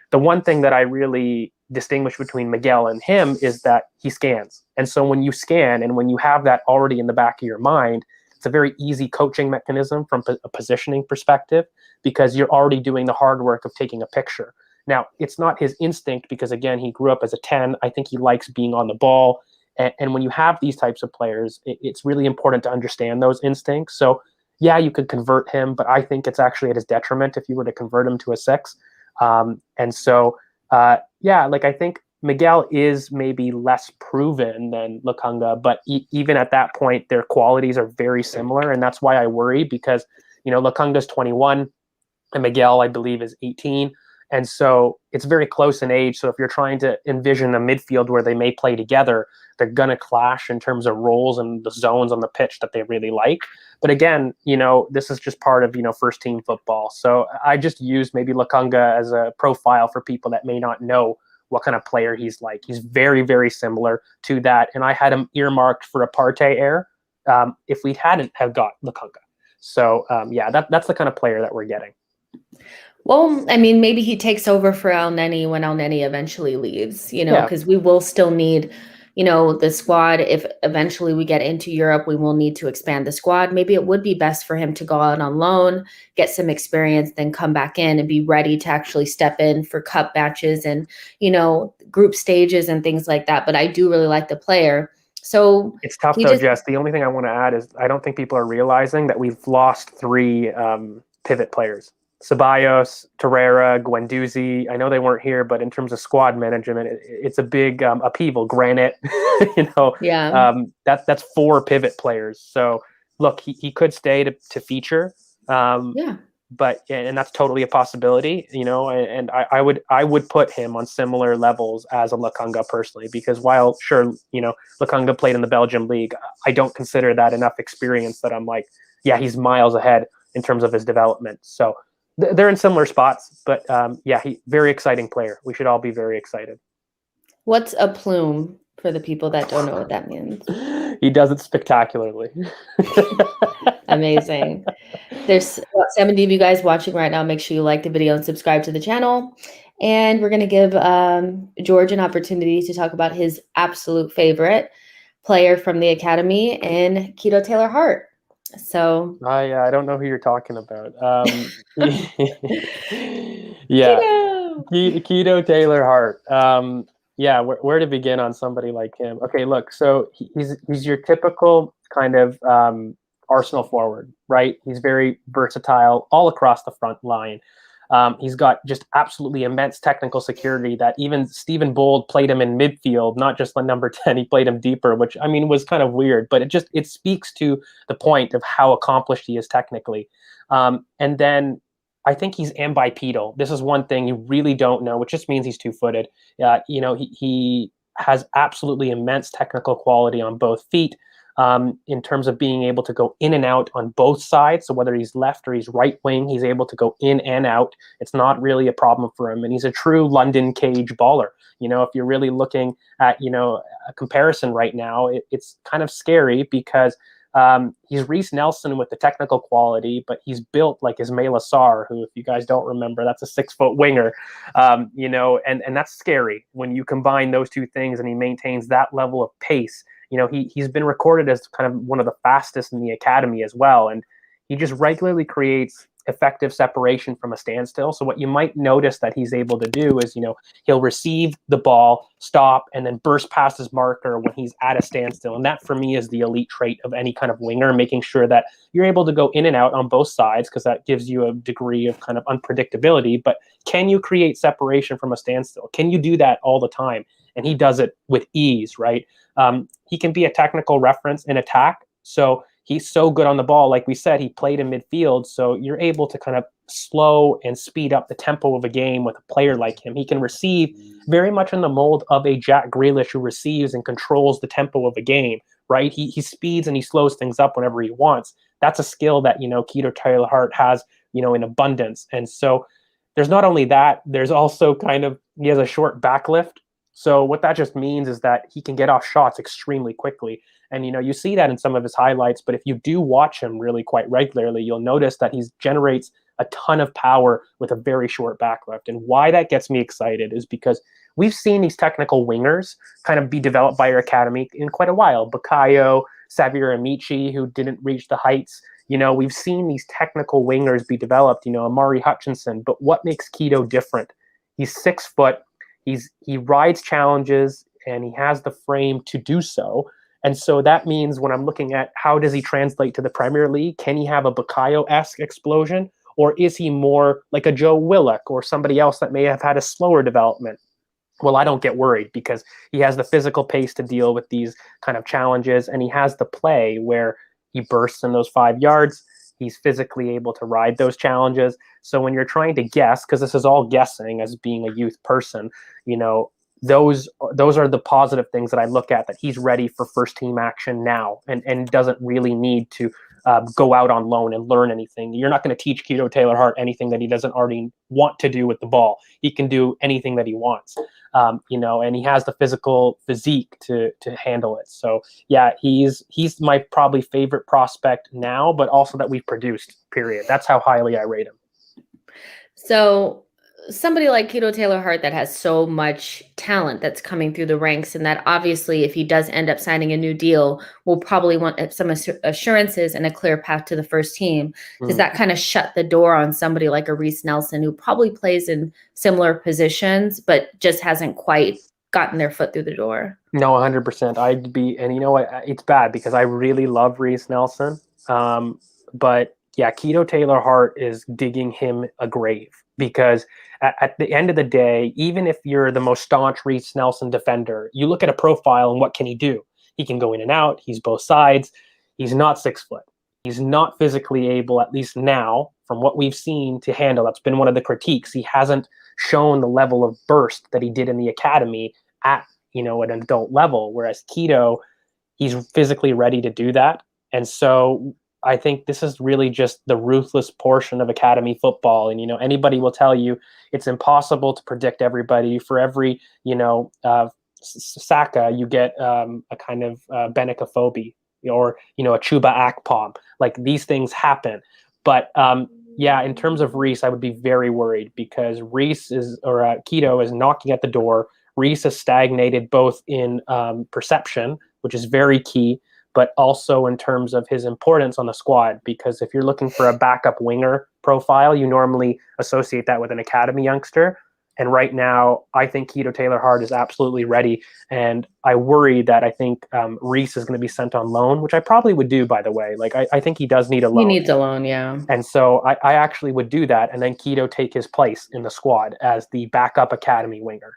The one thing that I really distinguish between Miguel and him is that he scans. And so when you scan and when you have that already in the back of your mind, it's a very easy coaching mechanism from a positioning perspective because you're already doing the hard work of taking a picture. Now, it's not his instinct because, again, he grew up as a 10. I think he likes being on the ball. And when you have these types of players, it's really important to understand those instincts. So, yeah, you could convert him, but I think it's actually at his detriment if you were to convert him to a 6. And so, yeah, like I think Miguel is maybe less proven than Lokonga, but even at that point, their qualities are very similar. And that's why I worry because, Lokonga's 21 and Miguel, I believe, is 18. And so it's very close in age. So if you're trying to envision a midfield where they may play together, they're going to clash in terms of roles and the zones on the pitch that they really like. But again, this is just part of, first team football. So I just use maybe Lokonga as a profile for people that may not know what kind of player he's like. He's very, very similar to that. And I had him earmarked for a Partey heir if we hadn't have got Lokonga. So, yeah, that's the kind of player that we're getting. Well, I mean, maybe he takes over for El Neni when El Neni eventually leaves, because we will still need, the squad. If eventually we get into Europe, we will need to expand the squad. Maybe it would be best for him to go out on loan, get some experience, then come back in and be ready to actually step in for cup matches and, group stages and things like that. But I do really like the player. So it's tough though, Jess. The only thing I want to add is I don't think people are realizing that we've lost 3 pivot players. Ceballos, Torreira, Guendouzi. I know they weren't here, but in terms of squad management, it's a big upheaval. Granite, Yeah. That's 4 pivot players. So look, he could stay to feature. Yeah. But and that's totally a possibility, and I would put him on similar levels as a Lokonga personally, because while sure, Lokonga played in the Belgium league, I don't consider that enough experience that I'm like, yeah, he's miles ahead in terms of his development. So they're in similar spots, but yeah, very exciting player. We should all be very excited. What's a plume for the people that don't know what that means? He does it spectacularly. Amazing. There's about 70 of you guys watching right now. Make sure you like the video and subscribe to the channel. And we're going to give George an opportunity to talk about his absolute favorite player from the academy in Keto Taylor Hart. So I don't know who you're talking about. Yeah, Keto. Keto Taylor Hart. Yeah, where to begin on somebody like him? Okay, look, so he's your typical kind of Arsenal forward, right? He's very versatile all across the front line. He's got just absolutely immense technical security that even Stephen Bold played him in midfield, not just the number 10. He played him deeper, which I mean was kind of weird, but it speaks to the point of how accomplished he is technically. And then I think he's ambipedal. This is one thing you really don't know, which just means he's two-footed. He has absolutely immense technical quality on both feet. In terms of being able to go in and out on both sides. So whether he's left or he's right wing, he's able to go in and out. It's not really a problem for him. And he's a true London cage baller. If you're really looking at, a comparison right now, it's kind of scary because he's Reece Nelson with the technical quality, but he's built like Ismaila Sarr, who, if you guys don't remember, that's a 6-foot winger, and that's scary when you combine those two things and he maintains that level of pace. He's been recorded as kind of one of the fastest in the academy as well, and he just regularly creates effective separation from a standstill. So what you might notice that he's able to do is, he'll receive the ball, stop, and then burst past his marker when he's at a standstill. And that for me is the elite trait of any kind of winger, making sure that you're able to go in and out on both sides, because that gives you a degree of kind of unpredictability. But can you create separation from a standstill? Can you do that all the time? And he does it with ease, right? He can be a technical reference in attack. So he's so good on the ball. Like we said, he played in midfield. So you're able to kind of slow and speed up the tempo of a game with a player like him. He can receive very much in the mold of a Jack Grealish, who receives and controls the tempo of a game, right? He speeds and he slows things up whenever he wants. That's a skill that, Keto Taylor Hart has, in abundance. And so there's not only that, there's also he has a short backlift. So what that just means is that he can get off shots extremely quickly. And, you see that in some of his highlights, but if you do watch him really quite regularly, you'll notice that he generates a ton of power with a very short backlift. And why that gets me excited is because we've seen these technical wingers kind of be developed by our academy in quite a while. Bukayo, Xavier Amici, who didn't reach the heights. We've seen these technical wingers be developed, Amari Hutchinson. But what makes Keto different? He's 6 foot. He rides challenges and he has the frame to do so. And so that means when I'm looking at how does he translate to the Premier League, can he have a Bukayo-esque explosion? Or is he more like a Joe Willock or somebody else that may have had a slower development? Well, I don't get worried because he has the physical pace to deal with these kind of challenges, and he has the play where he bursts in those 5 yards. He's physically able to ride those challenges. So when you're trying to guess, because this is all guessing as being a youth person, those are the positive things that I look at, that he's ready for first team action now and doesn't really need to go out on loan and learn anything. You're not going to teach Keto Taylor Hart anything that he doesn't already want to do with the ball. He can do anything that he wants, and he has the physical physique to handle it. So yeah, he's my probably favorite prospect now, but also that we've produced, period. That's how highly I rate him. So somebody like Keto Taylor Hart that has so much talent that's coming through the ranks, and that obviously if he does end up signing a new deal, will probably want some assurances and a clear path to the first team. Does that kind of shut the door on somebody like a Reece Nelson, who probably plays in similar positions but just hasn't quite gotten their foot through the door? No, 100%. I'd be, and you know what? It's bad because I really love Reece Nelson. But yeah, Keto Taylor Hart is digging him a grave because at the end of the day, even if you're the most staunch Reece Nelson defender, you look at a profile and what can he do? He can go in and out. He's both sides. He's not 6 foot. He's not physically able, at least now, from what we've seen, to handle. That's been one of the critiques. He hasn't shown the level of burst that he did in the academy at an adult level, whereas Keto, he's physically ready to do that. And so I think this is really just the ruthless portion of academy football. And, anybody will tell you it's impossible to predict everybody. For every, Saka, you get a kind of Benicophobe or, a Chuba Akpom. Like, these things happen. But Yeah, in terms of Reese, I would be very worried because Keto is knocking at the door. Reese has stagnated both in perception, which is very key, but also in terms of his importance on the squad. Because if you're looking for a backup winger profile, you normally associate that with an academy youngster. And right now, I think Keto Taylor Hart is absolutely ready. And I worry that I think Reese is going to be sent on loan, which I probably would do, by the way. Like, I think he does need a He loan. needs a loan, yeah. And so I actually would do that, and then Keto take his place in the squad as the backup academy winger.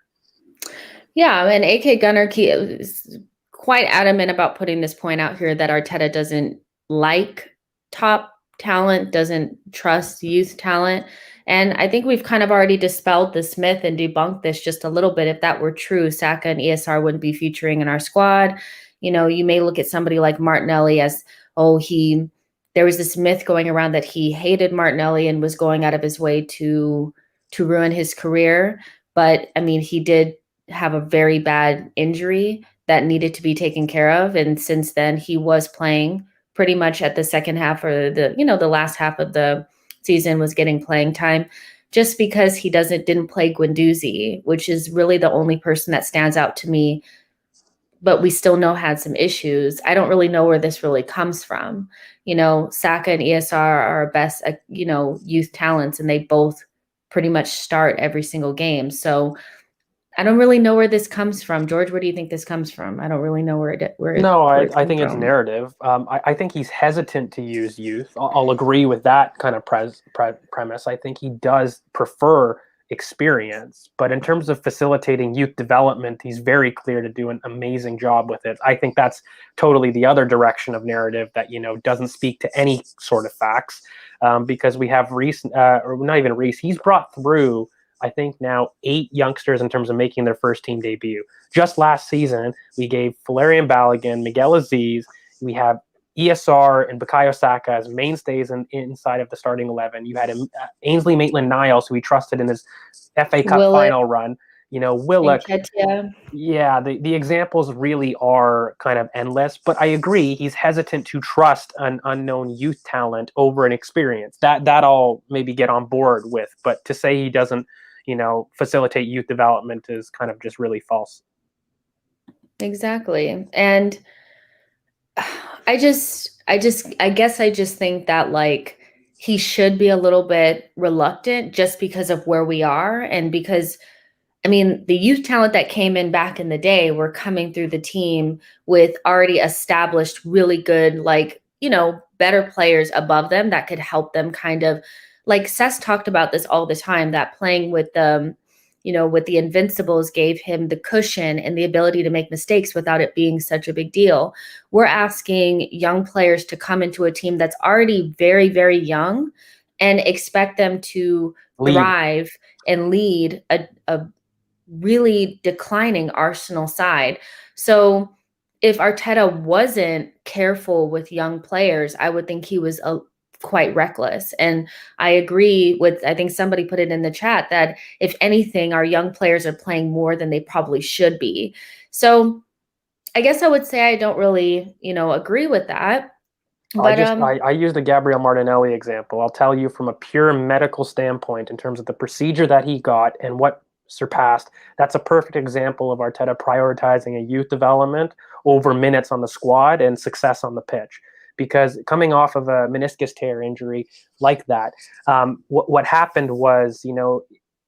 Yeah, and AK Gunner is quite adamant about putting this point out here that Arteta doesn't like top talent, doesn't trust youth talent. And I think we've kind of already dispelled this myth and debunked this just a little bit. If that were true, Saka and ESR wouldn't be featuring in our squad. You know, you may look at somebody like Martinelli as, there was this myth going around that he hated Martinelli and was going out of his way to ruin his career. But I mean, he did have a very bad injury that needed to be taken care of. And since then, he was playing pretty much at the second half, or the last half of the season was getting playing time, just because he didn't play Guendouzi, which is really the only person that stands out to me, but we still know had some issues. I don't really know where this really comes from. You know, Saka and ESR are our best, youth talents, and they both pretty much start every single game. So I don't really know where this comes from. George, where do you think this comes from? I don't really know where it No, it's I come think it's from. narrative. I think he's hesitant to use youth. I'll agree with that kind of premise. I think he does prefer experience, but in terms of facilitating youth development, he's very clear to do an amazing job with it. I think that's totally the other direction of narrative that doesn't speak to any sort of facts, because we have Reese, or not even Reese. He's brought through, I think, now 8 youngsters in terms of making their first team debut. Just last season, we gave Valerian Balogun, Miguel Aziz, we have ESR and Bukayo Saka as mainstays inside of the starting 11. You had Ainsley Maitland-Niles, who he trusted in his FA Cup Willock final run. Willock. and Yeah, the examples really are kind of endless, but I agree he's hesitant to trust an unknown youth talent over an experience. That I'll maybe get on board with, but to say he doesn't, facilitate youth development is kind of just really false. Exactly. And I guess I just think that, like, he should be a little bit reluctant just because of where we are, and because I mean, the youth talent that came in back in the day were coming through the team with already established, really good, like, better players above them that could help them kind of, like Cess talked about this all the time, that playing with with the Invincibles gave him the cushion and the ability to make mistakes without it being such a big deal. We're asking young players to come into a team that's already very, very young and expect them to Lead. thrive and lead a really declining Arsenal side. So if Arteta wasn't careful with young players, I would think he was quite reckless. And I agree with, I think somebody put it in the chat, that if anything, our young players are playing more than they probably should be. So I guess I would say I don't really, agree with that. But I use the Gabriel Martinelli example. I'll tell you from a pure medical standpoint, in terms of the procedure that he got and what surpassed, that's a perfect example of Arteta prioritizing a youth development over minutes on the squad and success on the pitch. Because coming off of a meniscus tear injury like that, what happened was,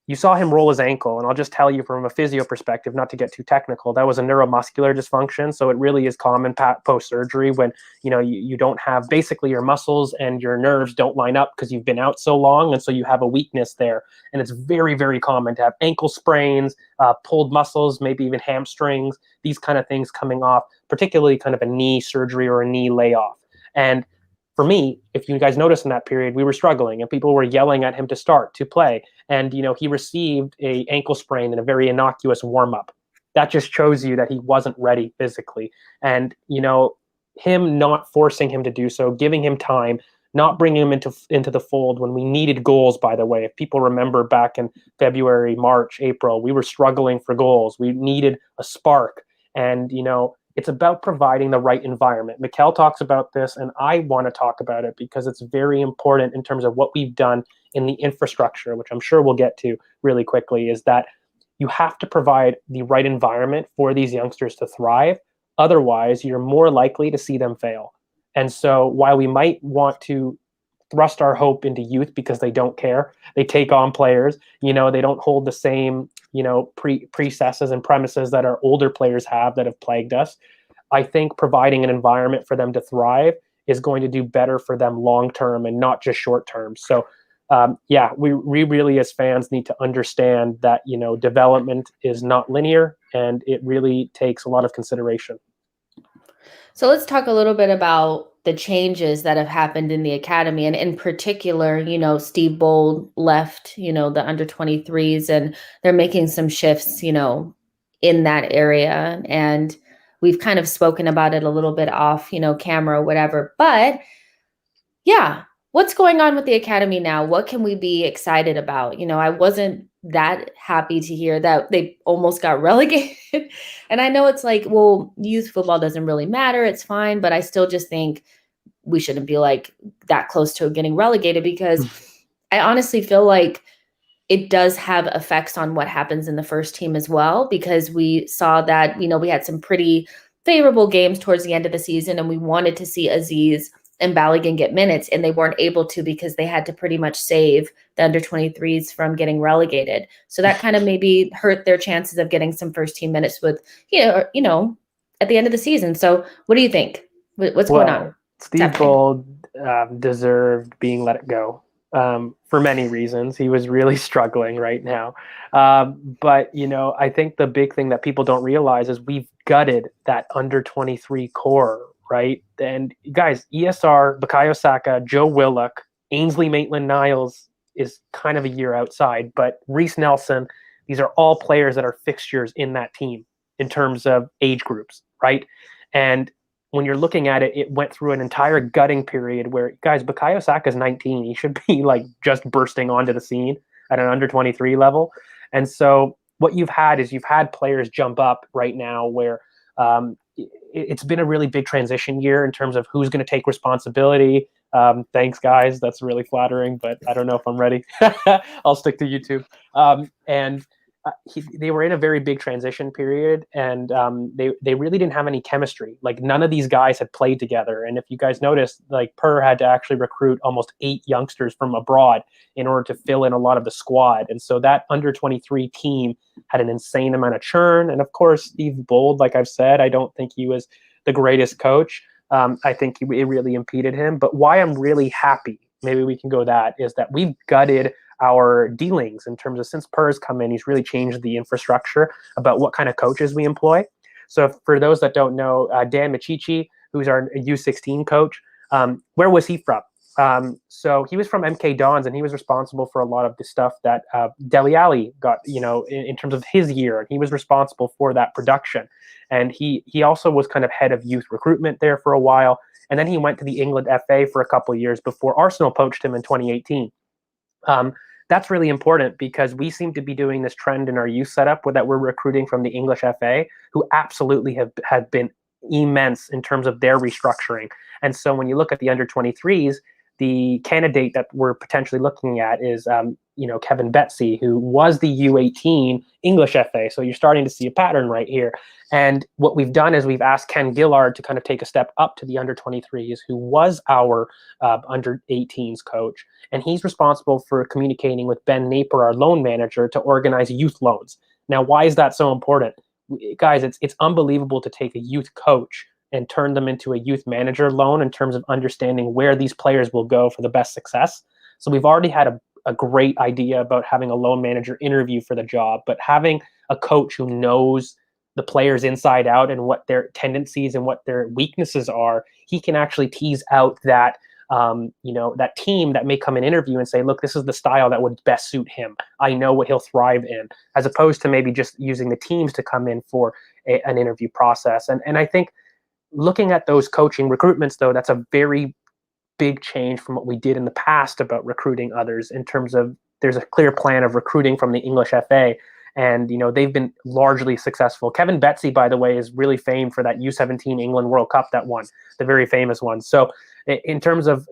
you saw him roll his ankle, and I'll just tell you from a physio perspective, not to get too technical, that was a neuromuscular dysfunction. So it really is common post-surgery when, you don't have, basically your muscles and your nerves don't line up because you've been out so long. And so you have a weakness there. And it's very, very common to have ankle sprains, pulled muscles, maybe even hamstrings, these kind of things coming off, particularly kind of a knee surgery or a knee layoff. And for me, if you guys notice in that period, we were struggling and people were yelling at him to play. And, he received a ankle sprain in a very innocuous warm-up. That just shows you that he wasn't ready physically. And, him not forcing him to do so, giving him time, not bringing him into the fold when we needed goals, by the way. If people remember back in February, March, April, we were struggling for goals. We needed a spark. And, It's about providing the right environment. Mikel talks about this, and I want to talk about it because it's very important in terms of what we've done in the infrastructure, which I'm sure we'll get to really quickly, is that you have to provide the right environment for these youngsters to thrive. Otherwise, you're more likely to see them fail. And so while we might want to thrust our hope into youth because they don't care, they take on players, they don't hold the same, precesses and premises that our older players have that have plagued us. I think providing an environment for them to thrive is going to do better for them long term and not just short term. So we really as fans need to understand that development is not linear, and it really takes a lot of consideration. So let's talk a little bit about the changes that have happened in the academy. And in particular, Steve Bold left, the under 23s, and they're making some shifts, in that area. And we've kind of spoken about it a little bit off, camera, whatever. But yeah, what's going on with the academy now? What can we be excited about? I wasn't that happy to hear that they almost got relegated. And I know it's like, well, youth football doesn't really matter. It's fine. But I still just think we shouldn't be like that close to getting relegated, because I honestly feel like it does have effects on what happens in the first team as well, because we saw that, we had some pretty favorable games towards the end of the season, and we wanted to see Aziz and Balogun get minutes, and they weren't able to because they had to pretty much save the under 23s from getting relegated. So that kind of maybe hurt their chances of getting some first team minutes with, at the end of the season. So what do you think? What's going on? Steve Bold deserved being let go for many reasons. He was really struggling right now. But, I think the big thing that people don't realize is we've gutted that under 23 core, right? And guys, ESR, Bukayo Saka, Joe Willock, Ainsley Maitland-Niles is kind of a year outside, but Reese Nelson, these are all players that are fixtures in that team in terms of age groups, right? And when you're looking at it, it went through an entire gutting period where, guys, Bukayo Saka is 19. He should be like just bursting onto the scene at an under 23 level. And so what you've had is you've had players jump up right now where it's been a really big transition year in terms of who's going to take responsibility. Thanks, guys. That's really flattering, but I don't know if I'm ready. I'll stick to YouTube. They were in a very big transition period, and they really didn't have any chemistry. Like, none of these guys had played together. And if you guys noticed, like, Per had to actually recruit almost 8 youngsters from abroad in order to fill in a lot of the squad. And so that under 23 team had an insane amount of churn. And of course, Steve Bold, like I've said, I don't think he was the greatest coach. I think it really impeded him. But why I'm really happy, maybe we can go that, is that we've gutted our dealings in terms of, since Per's come in, he's really changed the infrastructure about what kind of coaches we employ. So for those that don't know, Dan Michichi, who's our U16 coach, where was he from? So he was from MK Dons, and he was responsible for a lot of the stuff that Dele Alli got, in terms of his year, and he was responsible for that production. And he also was kind of head of youth recruitment there for a while. And then he went to the England FA for a couple of years before Arsenal poached him in 2018. That's really important because we seem to be doing this trend in our youth setup that we're recruiting from the English FA, who absolutely have been immense in terms of their restructuring. And so when you look at the under 23s, the candidate that we're potentially looking at is, Kevin Betsy, who was the U18 English FA. So you're starting to see a pattern right here. And what we've done is we've asked Ken Gillard to kind of take a step up to the under 23s, who was our under 18s coach. And he's responsible for communicating with Ben Napier, our loan manager, to organize youth loans. Now, why is that so important? Guys, it's unbelievable to take a youth coach and turn them into a youth manager loan in terms of understanding where these players will go for the best success. So we've already had a great idea about having a loan manager interview for the job, but having a coach who knows the players inside out and what their tendencies and what their weaknesses are, he can actually tease out that, that team that may come and interview and say, look, this is the style that would best suit him. I know what he'll thrive in, as opposed to maybe just using the teams to come in for an interview process. And I think looking at those coaching recruitments, though, that's a very big change from what we did in the past about recruiting others, in terms of there's a clear plan of recruiting from the English FA. And, they've been largely successful. Kevin Betsy, by the way, is really famed for that U17 England World Cup that won, the very famous one. So in terms of,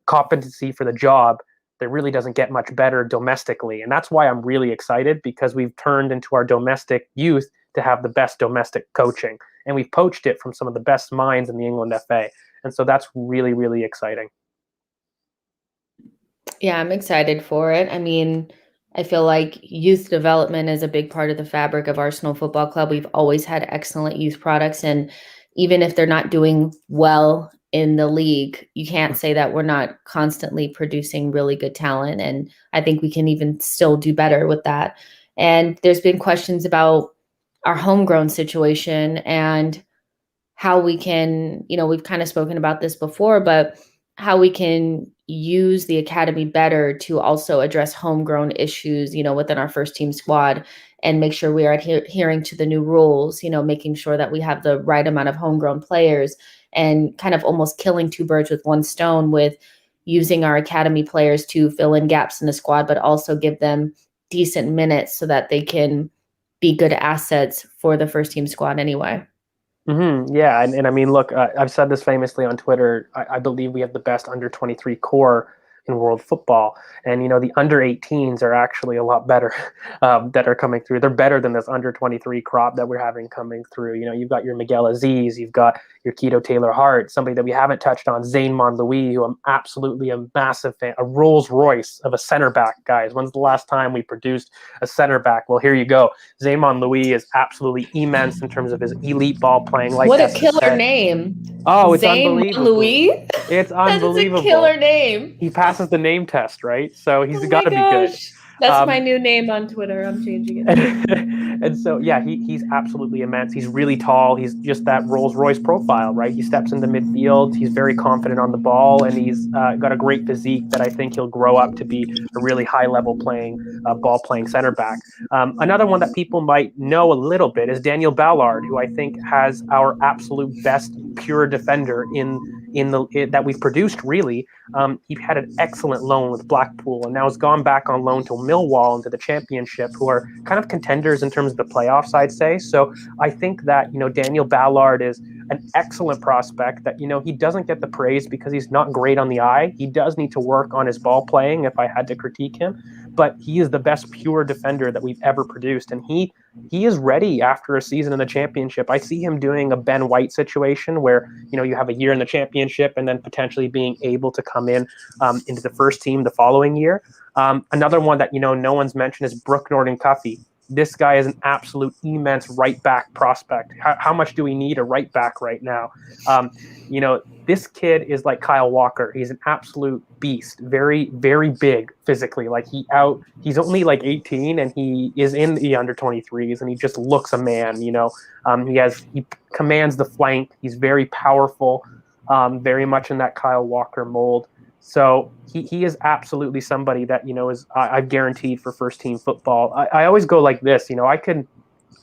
competency for the job, there really doesn't get much better domestically. And that's why I'm really excited, because we've turned into our domestic youth to have the best domestic coaching. And we've poached it from some of the best minds in the England FA. And so that's really, really exciting. Yeah, I'm excited for it. I mean, I feel like youth development is a big part of the fabric of Arsenal Football Club. We've always had excellent youth products. And even if they're not doing well in the league, you can't say that we're not constantly producing really good talent. And I think we can even still do better with that. And there's been questions about our homegrown situation and how we can, we've kind of spoken about this before, but how we can use the academy better to also address homegrown issues, within our first team squad, and make sure we are adhering to the new rules, making sure that we have the right amount of homegrown players, and kind of almost killing two birds with one stone with using our academy players to fill in gaps in the squad, but also give them decent minutes so that they can be good assets for the first team squad anyway. Yeah, and I mean, look, I've said this famously on Twitter. I believe we have the best under 23 core in world football, and the under 18s are actually a lot better that are coming through. They're better than this under 23 crop that we're having coming through. You've got your Miguel Aziz, you've got your Keto Taylor Hart, somebody that we haven't touched on, Zayn Monlouis, who I'm absolutely a massive fan, a Rolls Royce of a center back, guys. When's the last time we produced a center back? Well, here you go. Zayn Monlouis is absolutely immense in terms of his elite ball playing. Like what a killer name. Oh, it's Zayn unbelievable. Louis? It's unbelievable. That's a killer name. He passes the name test, right? So he's got to be good. That's my new name on Twitter. I'm changing it. And so, yeah, he's absolutely immense. He's really tall. He's just that Rolls Royce profile, right? He steps into midfield. He's very confident on the ball, and he's got a great physique that I think he'll grow up to be a really high-level ball playing center back. Another one that people might know a little bit is Daniel Ballard, who I think has our absolute best pure defender that we've produced, really. He had an excellent loan with Blackpool, and now has gone back on loan to Millwall into the Championship, who are kind of contenders in terms of the playoffs, I'd say. So I think that, Daniel Ballard is an excellent prospect that, he doesn't get the praise because he's not great on the eye. He does need to work on his ball playing, if I had to critique him, but he is the best pure defender that we've ever produced. And he is ready after a season in the Championship. I see him doing a Ben White situation where, you have a year in the Championship and then potentially being able to come in into the first team the following year. Another one that, no one's mentioned is Brooke Norton-Cuffy. This guy is an absolute immense right back prospect. How much do we need a right back right now? This kid is like Kyle Walker. He's an absolute beast, very, very big physically. Like he's only like 18 and he is in the under 23s and he just looks a man, he commands the flank. He's very powerful, very much in that Kyle Walker mold. So he is absolutely somebody that, is I've guaranteed for first team football. I always go like this, I could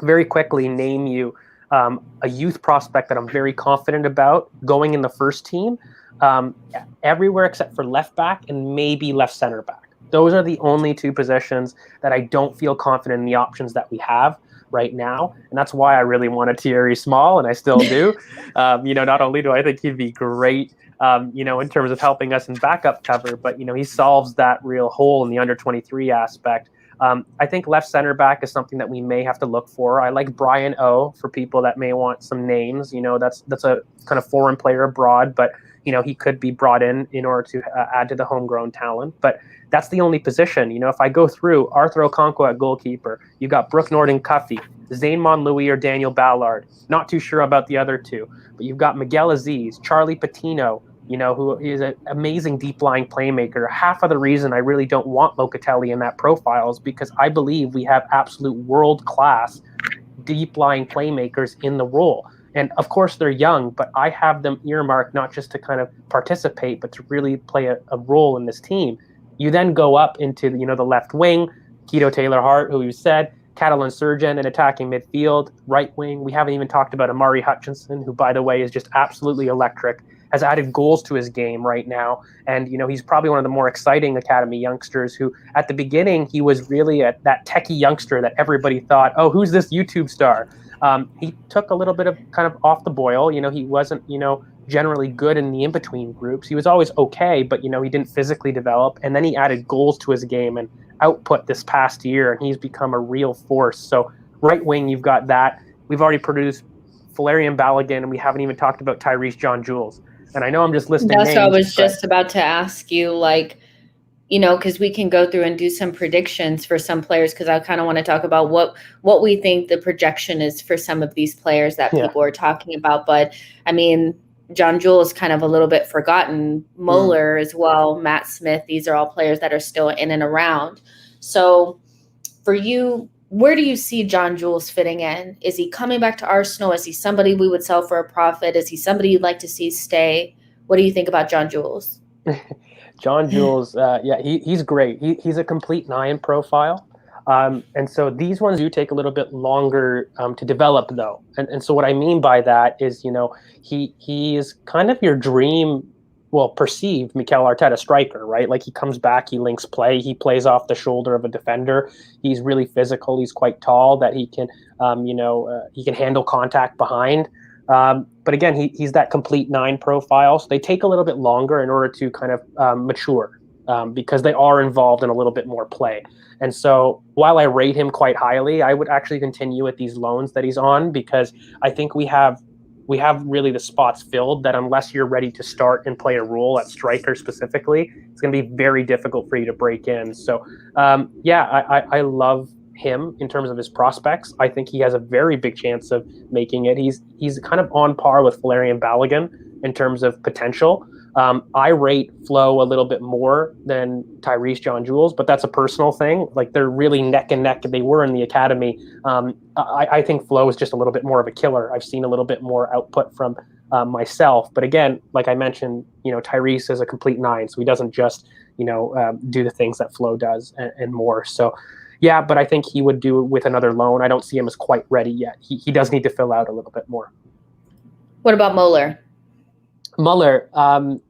very quickly name you a youth prospect that I'm very confident about going in the first team everywhere except for left back and maybe left center back. Those are the only two positions that I don't feel confident in the options that we have right now. And that's why I really wanted Thierry Small, and I still do. Not only do I think he'd be great, in terms of helping us in backup cover, but, he solves that real hole in the under 23 aspect. I think left center back is something that we may have to look for. I like Brian O for people that may want some names. That's a kind of foreign player abroad, but he could be brought in order to add to the homegrown talent. But that's the only position. If I go through Arthur Okonkwo at goalkeeper, you got Brooke Norton-Cuffy, Zayn Monlouis or Daniel Ballard. Not too sure about the other two, but you've got Miguel Aziz, Charlie Patino, who is an amazing deep-lying playmaker. Half of the reason I really don't want Locatelli in that profile is because I believe we have absolute world-class deep-lying playmakers in the role. And, of course, they're young, but I have them earmarked not just to kind of participate, but to really play a role in this team. You then go up into, the left wing, Keto Taylor Hart, who you said, Catalan Surgeon in attacking midfield, right wing. We haven't even talked about Amari Hutchinson, who, by the way, is just absolutely electric. has added goals to his game right now. And, he's probably one of the more exciting academy youngsters who at the beginning, he was really that techie youngster that everybody thought, oh, who's this YouTube star? He took a little bit of kind of off the boil. He wasn't, generally good in the in-between groups. He was always okay, but, he didn't physically develop. And then he added goals to his game and output this past year, and he's become a real force. So right wing, you've got that. We've already produced Valerian Balogun, and we haven't even talked about Tyrese John Jules. And I know I'm just listing names. That's what I was just about to ask you, because we can go through and do some predictions for some players, because I kind of want to talk about what we think the projection is for some of these players that people are talking about. But, I mean, John Jules is kind of a little bit forgotten. Moeller as well, Matt Smith, these are all players that are still in and around. So for you, where do you see John Jules fitting in? Is he coming back to Arsenal? Is he somebody we would sell for a profit? Is he somebody you'd like to see stay? What do you think about John Jules? John Jules, he's great. He's a complete 9 profile. And so these ones do take a little bit longer to develop, though. And so what I mean by that is, he is kind of your dream, perceived Mikel Arteta striker, right? Like, he comes back, he links play, he plays off the shoulder of a defender. He's really physical. He's quite tall, that he can, he can handle contact behind. But again, he's that complete 9 profile. So they take a little bit longer in order to kind of mature because they are involved in a little bit more play. And so while I rate him quite highly, I would actually continue with these loans that he's on, because I think we have really the spots filled that unless you're ready to start and play a role at striker specifically, it's going to be very difficult for you to break in. So I love him in terms of his prospects. I think he has a very big chance of making it. He's kind of on par with Valerian Balogun in terms of potential. I rate Flo a little bit more than Tyrese John Jules, but that's a personal thing. Like, they're really neck and neck. They were in the academy. I think Flo is just a little bit more of a killer. I've seen a little bit more output from myself. But again, like I mentioned, Tyrese is a complete 9, so he doesn't just, do the things that Flo does and more. So, yeah, but I think he would do it with another loan. I don't see him as quite ready yet. He does need to fill out a little bit more. What about Moeller? Muller, I'm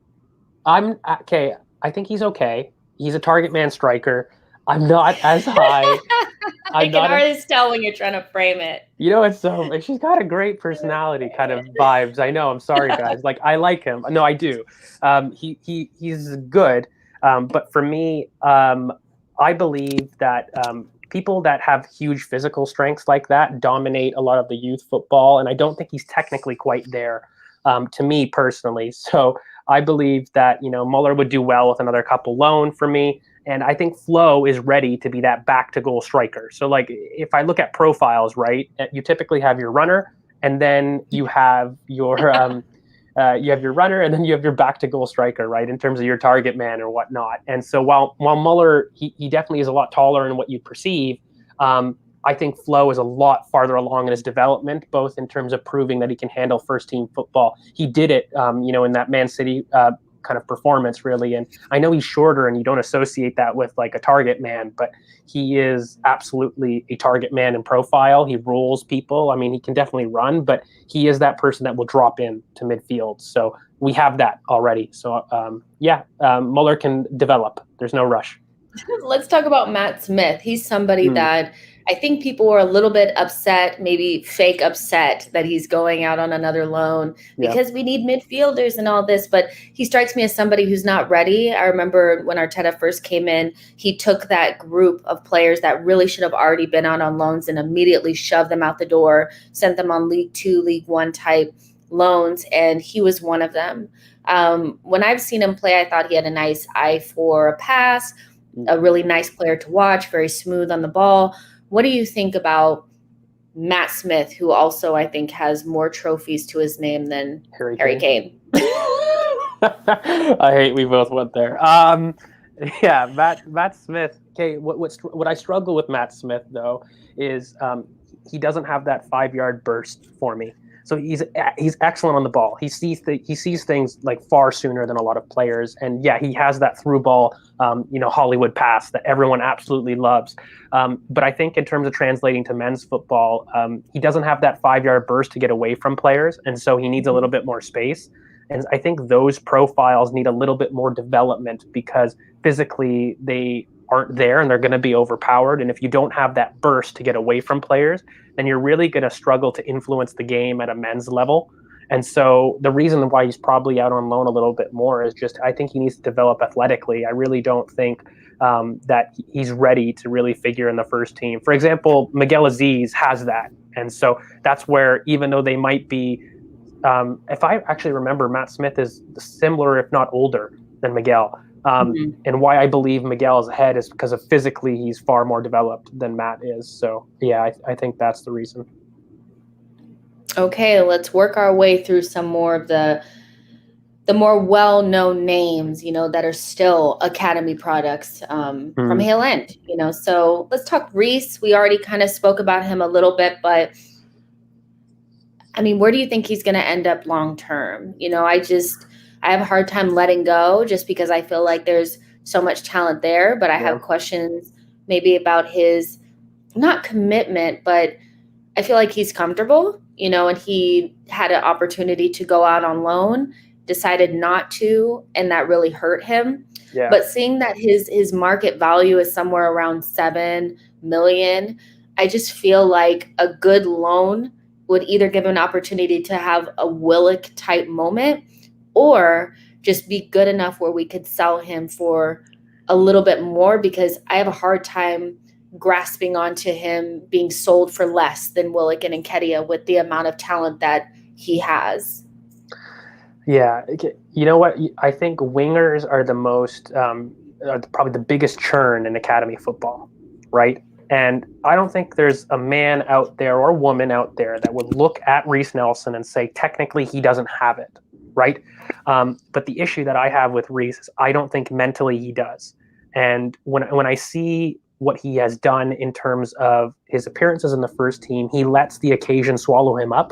okay. I think he's okay. He's a target man striker. I'm not as high. I can already tell when you're trying to frame it. It's so, she's got a great personality kind of vibes. I know. I'm sorry, guys. Like, I like him. No, I do. He's good. But for me, I believe that people that have huge physical strengths like that dominate a lot of the youth football, and I don't think he's technically quite there. To me personally. So I believe that, Muller would do well with another couple loan for me. And I think Flo is ready to be that back to goal striker. So, like, if I look at profiles, right, you typically have your runner, and then you have your runner, and then you have your back to goal striker, right, in terms of your target man or whatnot. And so while Muller, he definitely is a lot taller than what you perceive, I think Flo is a lot farther along in his development, both in terms of proving that he can handle first-team football. He did it, in that Man City kind of performance, really. And I know he's shorter, and you don't associate that with, like, a target man, but he is absolutely a target man in profile. He rolls people. I mean, he can definitely run, but he is that person that will drop in to midfield. So we have that already. So, Muller can develop. There's no rush. Let's talk about Matt Smith. He's somebody that I think people were a little bit upset, maybe fake upset, that he's going out on another loan because we need midfielders and all this. But he strikes me as somebody who's not ready. I remember when Arteta first came in, he took that group of players that really should have already been out on loans and immediately shoved them out the door, sent them on League 2, League 1 type loans, and he was one of them. When I've seen him play, I thought he had a nice eye for a pass, a really nice player to watch, very smooth on the ball. What do you think about Matt Smith, who also, I think, has more trophies to his name than Harry Kane? I hate we both went there. Matt Smith. Okay, what I struggle with Matt Smith, though, is he doesn't have that 5-yard burst for me. So he's excellent on the ball. He sees things like far sooner than a lot of players, and he has that through ball, Hollywood pass that everyone absolutely loves. But I think in terms of translating to men's football, he doesn't have that 5-yard burst to get away from players, and so he needs a little bit more space. And I think those profiles need a little bit more development because physically they aren't there and they're going to be overpowered. And if you don't have that burst to get away from players, then you're really going to struggle to influence the game at a men's level. And so the reason why he's probably out on loan a little bit more is just I think he needs to develop athletically. I really don't think that he's ready to really figure in the first team. For example, Miguel Aziz has that. And so that's where, even though they might be, if I actually remember, Matt Smith is similar, if not older, than Miguel. And why I believe Miguel is ahead is because of physically he's far more developed than Matt is. So, yeah, I think that's the reason. Okay, let's work our way through some more of the more well-known names, that are still Academy products from Hale End, So let's talk Reese. We already kind of spoke about him a little bit, but I mean, where do you think he's going to end up long-term? I have a hard time letting go just because I feel like there's so much talent there, but I have questions maybe about his, not commitment, but I feel like he's comfortable, and he had an opportunity to go out on loan, decided not to, and that really hurt him. Yeah. But seeing that his market value is somewhere around $7 million, I just feel like a good loan would either give him an opportunity to have a Willick type moment or just be good enough where we could sell him for a little bit more, because I have a hard time grasping onto him being sold for less than Willick and Nketiah with the amount of talent that he has. Yeah. You know what? I think wingers are the most, probably the biggest churn in academy football, right? And I don't think there's a man out there or woman out there that would look at Reese Nelson and say, technically, he doesn't have it, right? But the issue that I have with Reese is I don't think mentally he does. And when I see what he has done in terms of his appearances in the first team, he lets the occasion swallow him up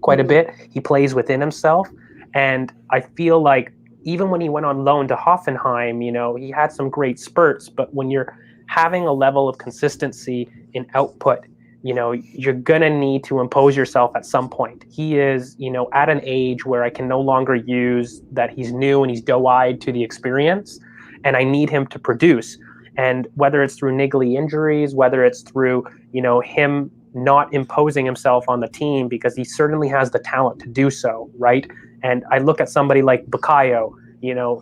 quite a bit. He plays within himself. And I feel like even when he went on loan to Hoffenheim, he had some great spurts, but when you're having a level of consistency in output, you're going to need to impose yourself at some point. He is, at an age where I can no longer use that he's new and he's doe-eyed to the experience, and I need him to produce. And whether it's through niggly injuries, whether it's through, him not imposing himself on the team, because he certainly has the talent to do so, right? And I look at somebody like Bukayo,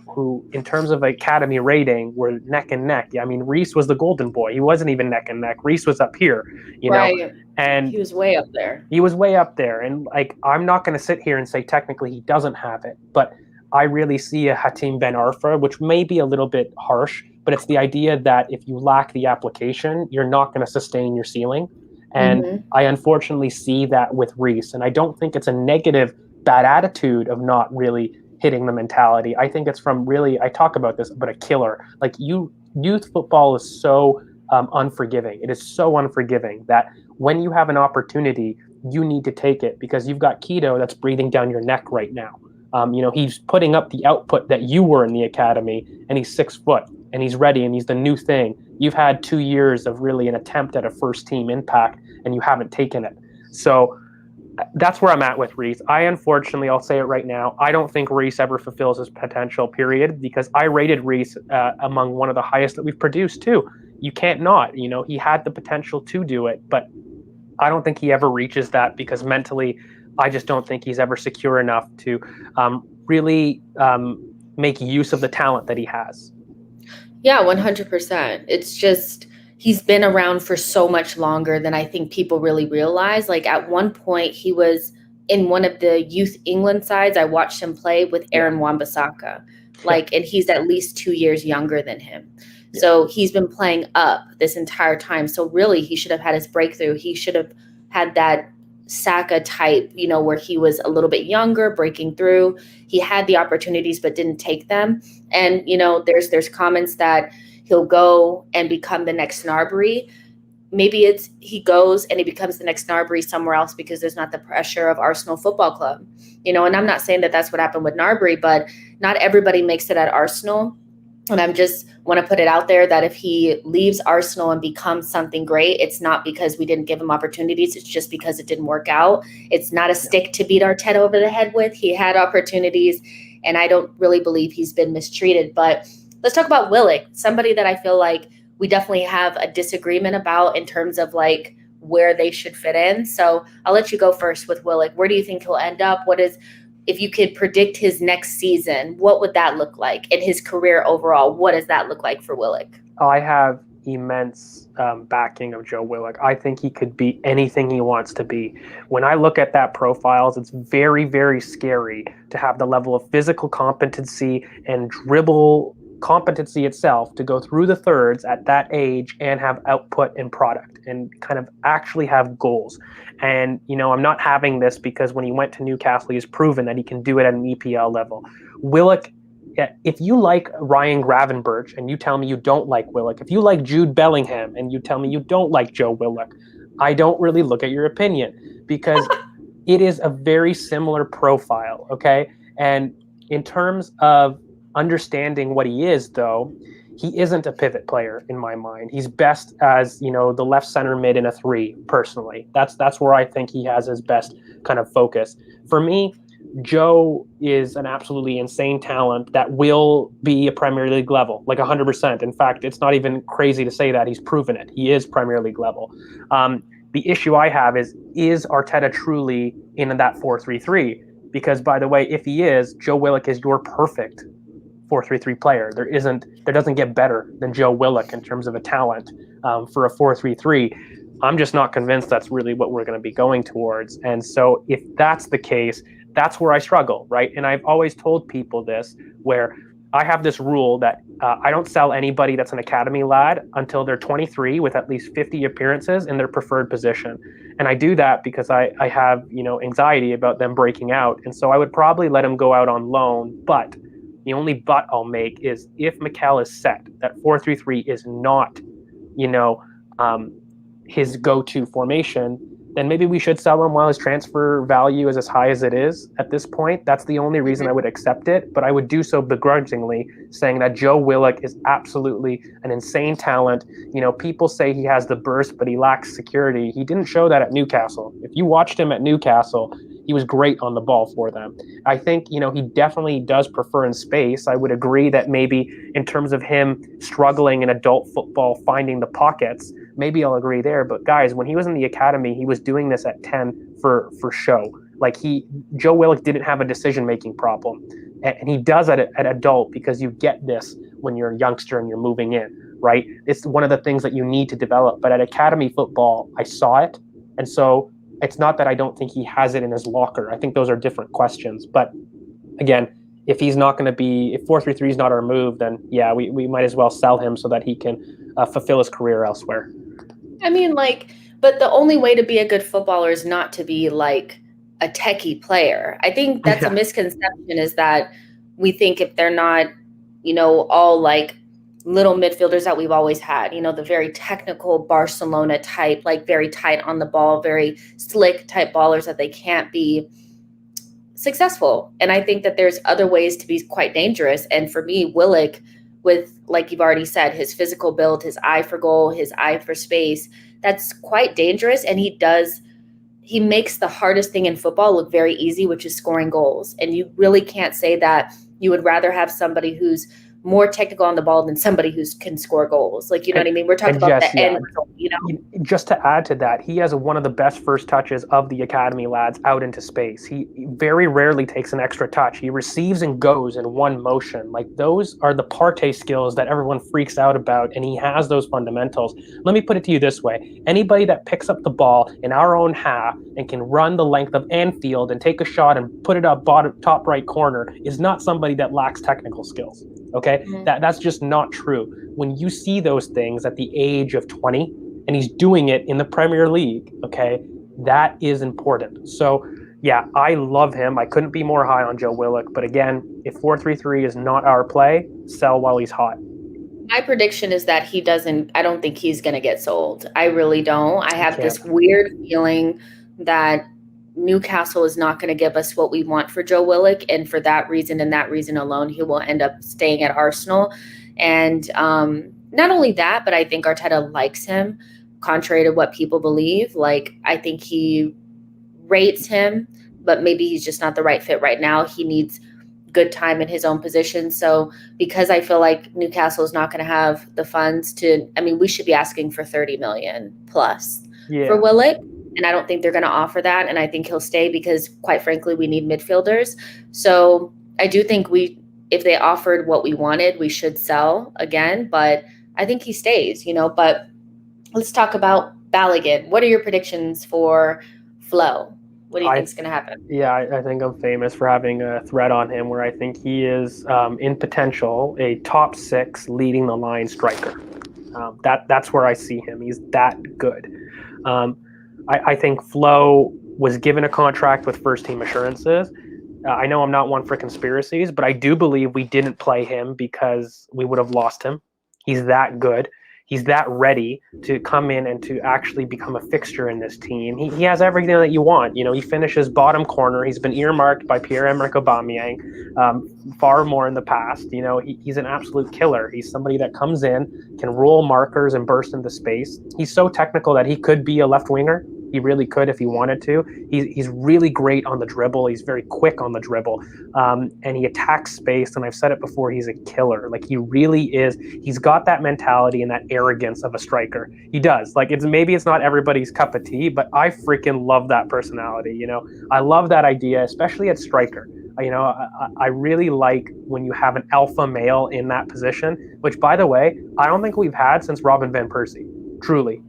who in terms of academy rating were neck and neck. I mean, Reese was the golden boy. He wasn't even neck and neck. Reese was up here, right. And he was way up there. He was way up there. And I'm not going to sit here and say technically he doesn't have it, but I really see a Hatim Ben Arfa, which may be a little bit harsh, but it's the idea that if you lack the application, you're not going to sustain your ceiling. And I unfortunately see that with Reese. And I don't think it's a negative, bad attitude of not really hitting the mentality. I think it's from really, I talk about this, but a killer. Youth football is so unforgiving. It is so unforgiving that when you have an opportunity, you need to take it, because you've got Keto that's breathing down your neck right now. He's putting up the output that you were in the academy, and he's 6 foot and he's ready and he's the new thing. You've had 2 years of really an attempt at a first team impact and you haven't taken it. So that's where I'm at with Reese. Unfortunately, I'll say it right now, I don't think Reese ever fulfills his potential, period, because I rated Reese among one of the highest that we've produced too. You can't not, he had the potential to do it, but I don't think he ever reaches that, because mentally, I just don't think he's ever secure enough to really make use of the talent that he has. Yeah, 100%. It's just, he's been around for so much longer than I think people really realize. At one point, he was in one of the youth England sides. I watched him play with Aaron Wan-Bissaka. And he's at least 2 years younger than him. Yeah. So he's been playing up this entire time. So really, he should have had his breakthrough. He should have had that Saka type, where he was a little bit younger, breaking through. He had the opportunities, but didn't take them. And, there's comments that he'll go and become the next Gnabry. Maybe it's he goes and he becomes the next Gnabry somewhere else because there's not the pressure of Arsenal Football Club. And I'm not saying that that's what happened with Gnabry, but not everybody makes it at Arsenal. And I'm just want to put it out there that if he leaves Arsenal and becomes something great, it's not because we didn't give him opportunities. It's just because it didn't work out. It's not a stick to beat Arteta over the head with. He had opportunities. And I don't really believe he's been mistreated. But let's talk about Willick, somebody that I feel like we definitely have a disagreement about in terms of like where they should fit in. So I'll let you go first with Willick. Where do you think he'll end up? If you could predict his next season, what would that look like? In his career overall, what does that look like for Willick? I have immense backing of Joe Willick. I think he could be anything he wants to be. When I look at that profiles, it's very, very scary to have the level of physical competency and dribble competency itself to go through the thirds at that age and have output and product and kind of actually have goals. And, I'm not having this because when he went to Newcastle, he's proven that he can do it at an EPL level. Willick, if you like Ryan Gravenberch and you tell me you don't like Willick, if you like Jude Bellingham and you tell me you don't like Joe Willick, I don't really look at your opinion because it is a very similar profile, okay? And in terms of understanding what he is, though, he isn't a pivot player in my mind. He's best as, the left center mid in a 3, personally. That's where I think he has his best kind of focus. For me, Joe is an absolutely insane talent that will be a Premier League level, like 100%. In fact, it's not even crazy to say that. He's proven it. He is Premier League level. The issue I have is Arteta truly in that 4-3-3? Because, by the way, if he is, Joe Willick is your perfect 4-3-3 player. There doesn't get better than Joe Willick in terms of a talent for a 4-3-3. I'm just not convinced that's really what we're going to be going towards. And so if that's the case, that's where I struggle, right? And I've always told people this, where I have this rule that I don't sell anybody that's an academy lad until they're 23 with at least 50 appearances in their preferred position. And I do that because I have, anxiety about them breaking out. And so I would probably let them go out on loan. But the only but I'll make is if Mikel is set, that 4-3-3 is not, his go-to formation, then maybe we should sell him while his transfer value is as high as it is at this point. That's the only reason I would accept it, but I would do so begrudgingly, saying that Joe Willick is absolutely an insane talent. People say he has the burst, but he lacks security. He didn't show that at Newcastle. If you watched him at Newcastle, he was great on the ball for them. I think, he definitely does prefer in space. I would agree that maybe in terms of him struggling in adult football, finding the pockets, maybe I'll agree there. But guys, when he was in the academy, he was doing this at 10 for show. Like Joe Willick didn't have a decision-making problem. And he does at adult because you get this when you're a youngster and you're moving in, right? It's one of the things that you need to develop. But at academy football, I saw it. And so it's not that I don't think he has it in his locker. I think those are different questions. But again, if he's not going to be, if 4-3-3 is not our move, then yeah, we might as well sell him so that he can fulfill his career elsewhere. I mean, but the only way to be a good footballer is not to be like a techie player. I think that's a misconception, is that we think if they're not, all like little midfielders that we've always had, the very technical Barcelona type, like very tight on the ball, very slick type ballers, that they can't be successful. And I think that there's other ways to be quite dangerous. And for me, Willick, with, like you've already said, his physical build, his eye for goal, his eye for space, that's quite dangerous. And he makes the hardest thing in football look very easy, which is scoring goals. And you really can't say that you would rather have somebody who's more technical on the ball than somebody who can score goals. Like, what I mean? We're talking about the end result, Just to add to that, he has one of the best first touches of the academy lads out into space. He very rarely takes an extra touch. He receives and goes in one motion. Like, those are the partay skills that everyone freaks out about, and he has those fundamentals. Let me put it to you this way. Anybody that picks up the ball in our own half and can run the length of Anfield and take a shot and put it up top right corner is not somebody that lacks technical skills. Okay, that's just not true. When you see those things at the age of 20 and he's doing it in the Premier League, okay, that is important. So, yeah, I love him. I couldn't be more high on Joe Willick. But again, if 4-3-3 is not our play, sell while he's hot. My prediction is that I don't think he's going to get sold. I really don't. I have this weird feeling that Newcastle is not going to give us what we want for Joe Willick, and for that reason and that reason alone, he will end up staying at Arsenal. And not only that, but I think Arteta likes him, contrary to what people believe. Like, I think he rates him, but maybe he's just not the right fit right now. He needs good time in his own position. So because I feel like Newcastle is not going to have the funds to, I mean, we should be asking for 30 million plus for Willock. And I don't think they're going to offer that. And I think he'll stay because, quite frankly, we need midfielders. So I do think if they offered what we wanted, we should sell again. But I think he stays, But let's talk about Balogun. What are your predictions for Flo? What do you think is going to happen? Yeah, I think I'm famous for having a thread on him where I think he is, in potential, a top 6 leading the line striker. That's where I see him. He's that good. I think Flo was given a contract with first-team assurances. I know I'm not one for conspiracies, but I do believe we didn't play him because we would have lost him. He's that good. He's that ready to come in and to actually become a fixture in this team. He has everything that you want. He finishes bottom corner. He's been earmarked by Pierre-Emerick Aubameyang far more in the past. He's an absolute killer. He's somebody that comes in, can roll markers and burst into space. He's so technical that he could be a left winger. He really could if he wanted to. He's really great on the dribble. He's very quick on the dribble, and he attacks space. And I've said it before, he's a killer. Like, he really is. He's got that mentality and that arrogance of a striker. He does. Like, maybe it's not everybody's cup of tea, but I freaking love that personality. I love that idea, especially at striker. I really like when you have an alpha male in that position, which, by the way, I don't think we've had since Robin van Persie, truly.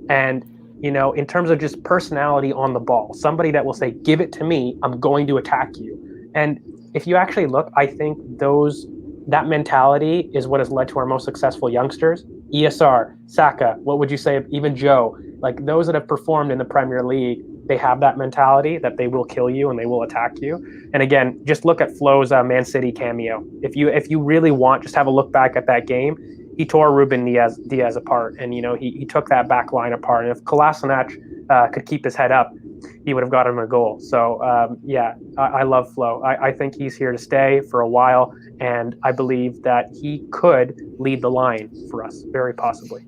And in terms of just personality on the ball, somebody that will say, give it to me, I'm going to attack you. And if you actually look, I think that mentality is what has led to our most successful youngsters. ESR, Saka, what would you say of even Joe? Like, those that have performed in the Premier League, they have that mentality that they will kill you and they will attack you. And again, just look at Flo's Man City cameo. If you really want, just have a look back at that game. He tore Ruben Diaz apart, and he took that back line apart. And if Kolasinac could keep his head up, he would have got him a goal. So I love Flo. I think he's here to stay for a while, and I believe that he could lead the line for us, very possibly.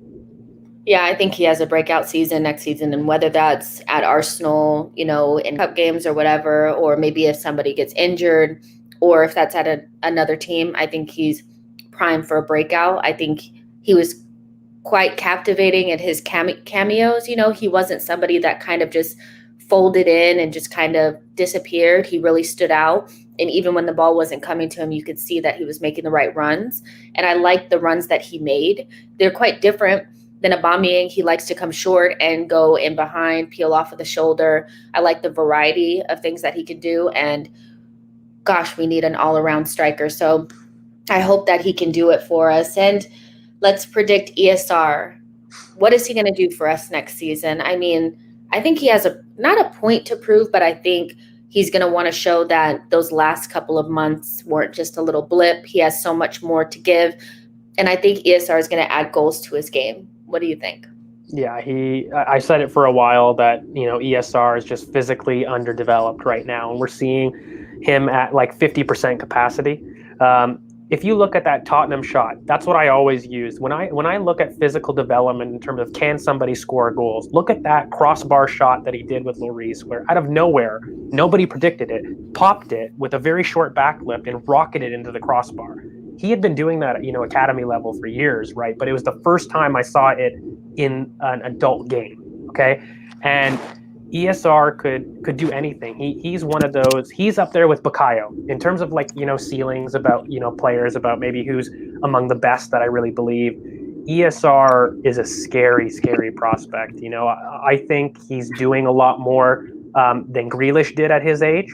Yeah, I think he has a breakout season next season, and whether that's at Arsenal, in cup games or whatever, or maybe if somebody gets injured, or if that's at another team, I think he's prime for a breakout. I think he was quite captivating at his cameos. He wasn't somebody that kind of just folded in and just kind of disappeared. He really stood out. And even when the ball wasn't coming to him, you could see that he was making the right runs. And I like the runs that he made. They're quite different than Aubameyang. He likes to come short and go in behind, peel off of the shoulder. I like the variety of things that he can do. And gosh, we need an all-around striker. So I hope that he can do it for us. And let's predict ESR. What is he going to do for us next season? I mean, I think he has not a point to prove, but I think he's going to want to show that those last couple of months weren't just a little blip. He has so much more to give. And I think ESR is going to add goals to his game. What do you think? Yeah, I said it for a while that, ESR is just physically underdeveloped right now. And we're seeing him at like 50% capacity. If you look at that Tottenham shot, that's what I always use. When I look at physical development in terms of can somebody score goals, look at that crossbar shot that he did with Lloris, where out of nowhere, nobody predicted it, popped it with a very short back lift and rocketed into the crossbar. He had been doing that at, academy level for years, right? But it was the first time I saw it in an adult game, okay? And ESR could do anything. He's one of those. He's up there with Bukayo in terms of ceilings about players, about maybe who's among the best that I really believe. ESR is a scary prospect. I think he's doing a lot more than Grealish did at his age.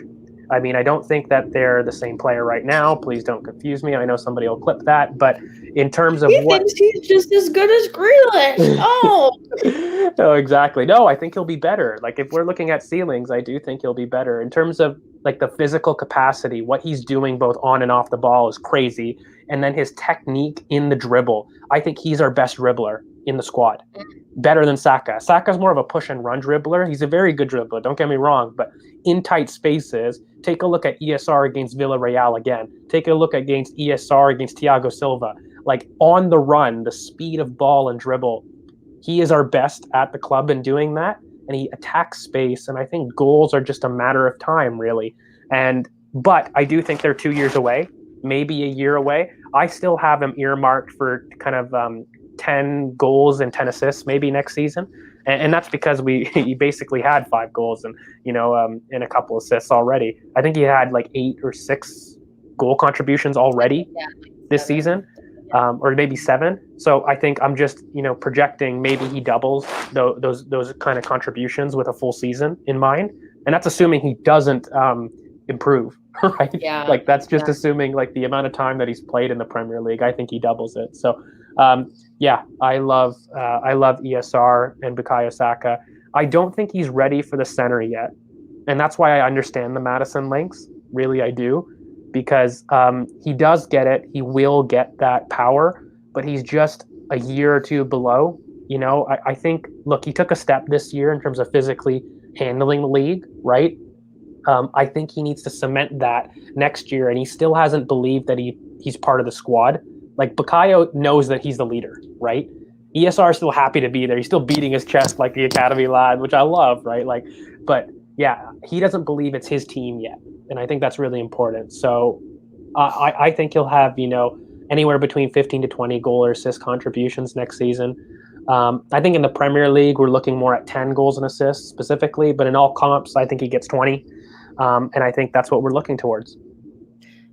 I mean, I don't think that they're the same player right now. Please don't confuse me. I know somebody will clip that, but in terms of he thinks he's just as good as Grealish. Oh, no, exactly. No, I think he'll be better. Like, if we're looking at ceilings, I do think he'll be better in terms of the physical capacity. What he's doing both on and off the ball is crazy, and then his technique in the dribble. I think he's our best dribbler in the squad. Better than Saka. Saka's more of a push and run dribbler. He's a very good dribbler, don't get me wrong, but in tight spaces, take a look at ESR against Villarreal again. Take a look against ESR against Thiago Silva. Like, on the run, the speed of ball and dribble, he is our best at the club in doing that, and he attacks space, and I think goals are just a matter of time, really. And But I do think they're 2 years away, maybe a year away. I still have him earmarked for kind of 10 goals and 10 assists maybe next season. And that's because he basically had 5 goals and, and a couple assists already. I think he had like 8 or 6 goal contributions already this season, or maybe 7. So I think I'm just, projecting maybe he doubles those kind of contributions with a full season in mind. And that's assuming he doesn't improve, right? Yeah. Like that's just assuming like the amount of time that he's played in the Premier League. I think he doubles it. So I love ESR and Bukayo Saka. I don't think he's ready for the center yet, and that's why I understand the Maddison links. Really, I do, because he does get it. He will get that power, but he's just a year or two below. I think, look, he took a step this year in terms of physically handling the league, right? I think he needs to cement that next year, and he still hasn't believed that he's part of the squad. Like, Bukayo knows that he's the leader, right? ESR is still happy to be there. He's still beating his chest like the academy lad, which I love, right? Like, but yeah, he doesn't believe it's his team yet, and I think that's really important. So I think he'll have anywhere between 15 to 20 goal or assist contributions next season. I think in the Premier League we're looking more at 10 goals and assists specifically, but in all comps I think he gets 20, and I think that's what we're looking towards.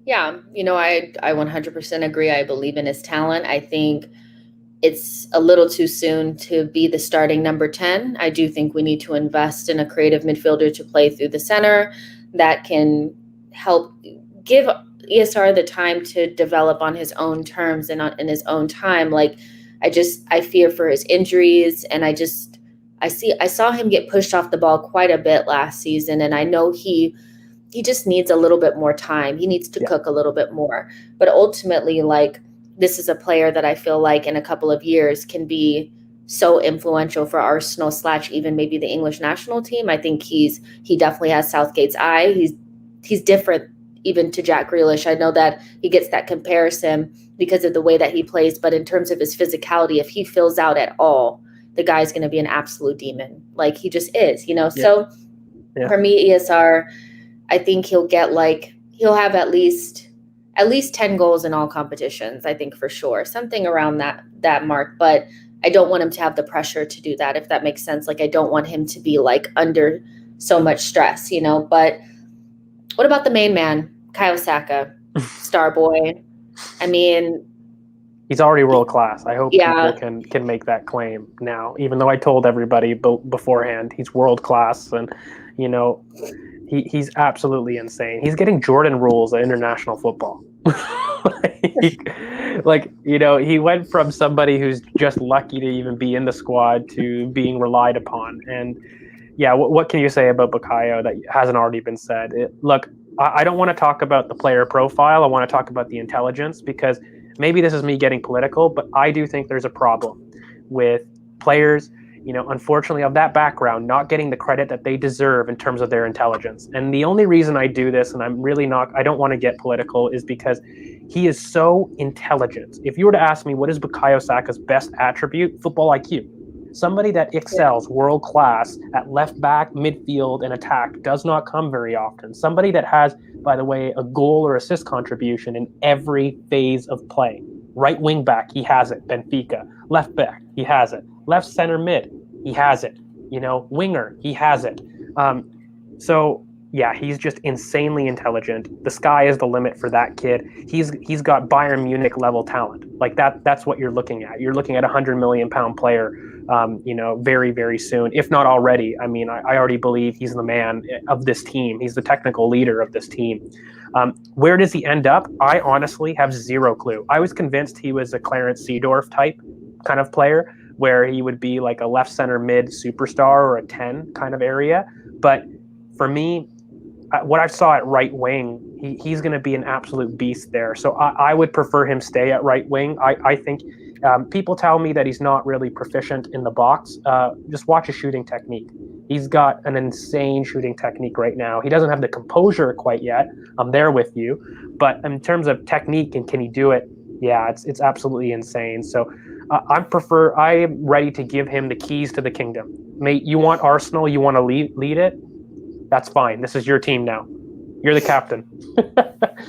Yeah, I 100% agree. I believe in his talent. I think it's a little too soon to be the starting number 10. I do think we need to invest in a creative midfielder to play through the center that can help give ESR the time to develop on his own terms and in his own time. Like, I fear for his injuries, and I saw him get pushed off the ball quite a bit last season, and I know he just needs a little bit more time. He needs to cook a little bit more. But ultimately, like, this is a player that I feel like in a couple of years can be so influential for Arsenal / even maybe the English national team. I think he definitely has Southgate's eye. He's different even to Jack Grealish. I know that he gets that comparison because of the way that he plays, but in terms of his physicality, if he fills out at all, the guy's going to be an absolute demon. Like, he just is, So for me, ESR, I think he'll have at least 10 goals in all competitions, I think, for sure. Something around that mark, but I don't want him to have the pressure to do that, if that makes sense. Like, I don't want him to be like under so much stress, But what about the main man, Bukayo Saka, star boy? I mean, he's already world class. I hope people can make that claim now, even though I told everybody beforehand he's world class, and he's absolutely insane. He's getting Jordan rules at international football. He went from somebody who's just lucky to even be in the squad to being relied upon. And yeah, what can you say about Bukayo that hasn't already been said? Look, I don't want to talk about the player profile. I want to talk about the intelligence, because maybe this is me getting political, but I do think there's a problem with players, unfortunately, of that background, not getting the credit that they deserve in terms of their intelligence. And the only reason I do this, and I don't want to get political, is because he is so intelligent. If you were to ask me what is Bukayo Saka's best attribute, football IQ. Somebody that excels world class at left back, midfield, and attack does not come very often. Somebody that has, by the way, a goal or assist contribution in every phase of play. Right wing back, he has it. Benfica. Left back, he has it. Left center mid, he has it. Winger, he has it. So yeah, he's just insanely intelligent. The sky is the limit for that kid. He's got Bayern Munich level talent. Like that's what you're looking at. You're looking at £100 million player, very, very soon, if not already. I mean, I already believe he's the man of this team. He's the technical leader of this team. Where does he end up? I honestly have zero clue. I was convinced he was a Clarence Seedorf type kind of player, where he would be like a left center mid superstar or a 10 kind of area. But for me, what I saw at right wing, he's going to be an absolute beast there. So I would prefer him stay at right wing. I think people tell me that he's not really proficient in the box. Just watch his shooting technique. He's got an insane shooting technique right now. He doesn't have the composure quite yet. I'm there with you. But in terms of technique and can he do it, yeah, it's absolutely insane. So I am ready to give him the keys to the kingdom. Mate, you want Arsenal, you want to lead it? That's fine. This is your team now. You're the captain.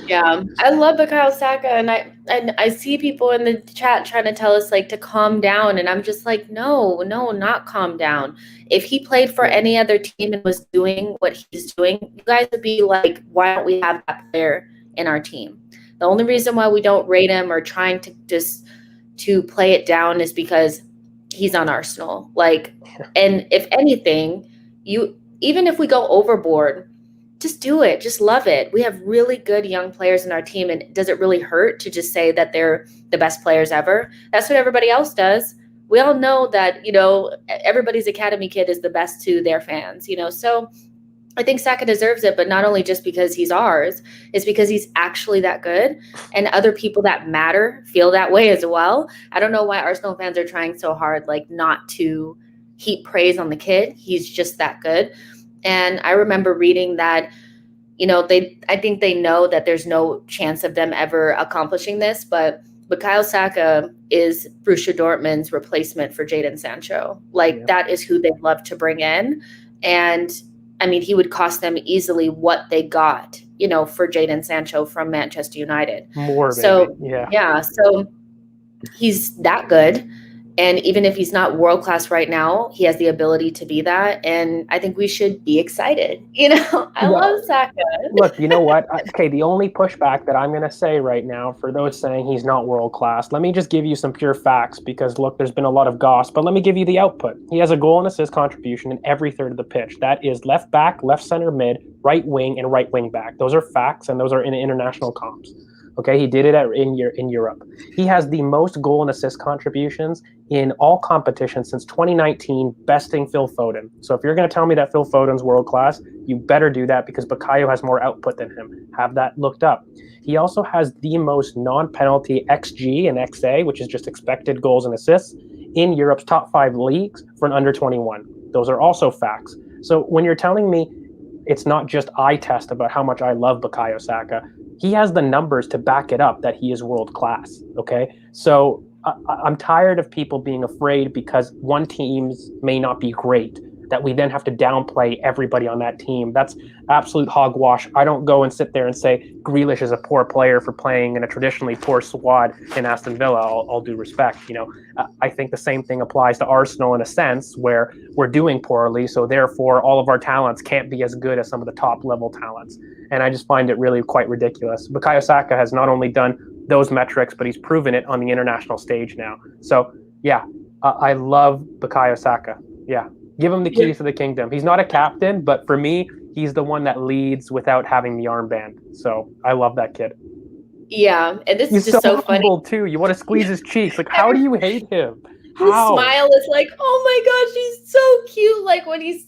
Yeah, I love Bukayo Saka, and I see people in the chat trying to tell us like to calm down, and I'm just like, no, not calm down. If he played for any other team and was doing what he's doing, you guys would be like, why don't we have that player in our team? The only reason why we don't rate him or trying to just to play it down is because he's on Arsenal. Like, and if anything, even if we go overboard, just do it. Just love it. We have really good young players in our team. And does it really hurt to just say that they're the best players ever? That's what everybody else does. We all know that, everybody's academy kid is the best to their fans, So I think Saka deserves it, but not only just because he's ours, it's because he's actually that good. And other people that matter feel that way as well. I don't know why Arsenal fans are trying so hard, like not to heap praise on the kid. He's just that good. And I remember reading that, I think they know that there's no chance of them ever accomplishing this, but Bukayo Saka is Borussia Dortmund's replacement for Jadon Sancho. That is who they'd love to bring in. And I mean, he would cost them easily what they got, for Jadon Sancho from Manchester United. More, so maybe. Yeah. So he's that good. And even if he's not world class right now, he has the ability to be that. And I think we should be excited. I love Saka. Look, you know what? Okay, the only pushback that I'm going to say right now for those saying he's not world class, let me just give you some pure facts because, look, there's been a lot of gossip, but let me give you the output. He has a goal and assist contribution in every third of the pitch. That is left back, left center mid, right wing, and right wing back. Those are facts, and those are in international comps. Okay, he did it in Europe. He has the most goal and assist contributions in all competitions since 2019, besting Phil Foden. So if you're going to tell me that Phil Foden's world class, you better do that because Bukayo has more output than him. Have that looked up. He also has the most non-penalty XG and XA, which is just expected goals and assists, in Europe's top 5 leagues for an under 21. Those are also facts. So when you're telling me it's not just eye test about how much I love Bukayo Saka, he has the numbers to back it up that he is world class. Okay, so I'm tired of people being afraid because one teams may not be great that we then have to downplay everybody on that team. That's absolute hogwash. I don't go and sit there and say Grealish is a poor player for playing in a traditionally poor squad in Aston Villa. All due respect, I think the same thing applies to Arsenal in a sense where we're doing poorly, so therefore all of our talents can't be as good as some of the top level talents. And I just find it really quite ridiculous. Bukayo Saka has not only done those metrics, but he's proven it on the international stage now. So yeah, I love Bukayo Saka. Yeah. Give him the keys to the kingdom. He's not a captain, but for me, he's the one that leads without having the armband. So I love that kid. Yeah, and this is just so funny too. You want to squeeze his cheeks. Like, how do you hate him? His smile is like, oh my gosh, he's so cute. Like when he's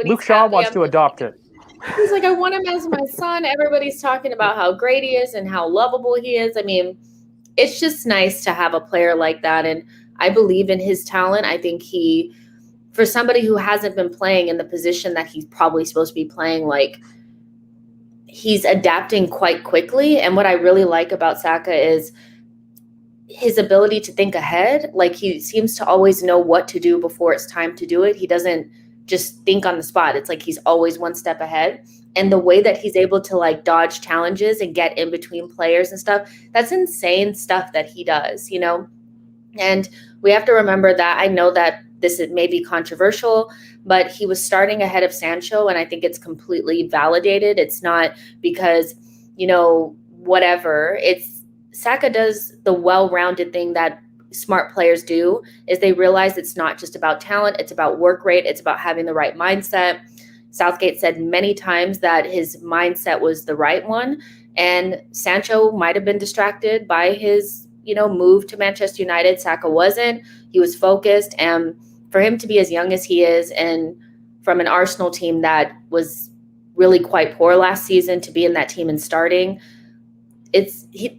Luke Shaw wants to adopt it. He's like, I want him as my son. Everybody's talking about how great he is and how lovable he is. I mean, it's just nice to have a player like that, and I believe in his talent. I think for somebody who hasn't been playing in the position that he's probably supposed to be playing, like he's adapting quite quickly. And what I really like about Saka is his ability to think ahead. Like he seems to always know what to do before it's time to do it. He doesn't just think on the spot. It's like he's always one step ahead. And the way that he's able to like dodge challenges and get in between players and stuff, that's insane stuff that he does, And we have to remember that I know that this may be controversial, but he was starting ahead of Sancho, and I think it's completely validated. It's not because, whatever. Saka does the well-rounded thing that smart players do, is they realize it's not just about talent, it's about work rate, it's about having the right mindset. Southgate said many times that his mindset was the right one, and Sancho might have been distracted by his move to Manchester United. Saka wasn't. He was focused, and for him to be as young as he is and from an Arsenal team that was really quite poor last season to be in that team and starting,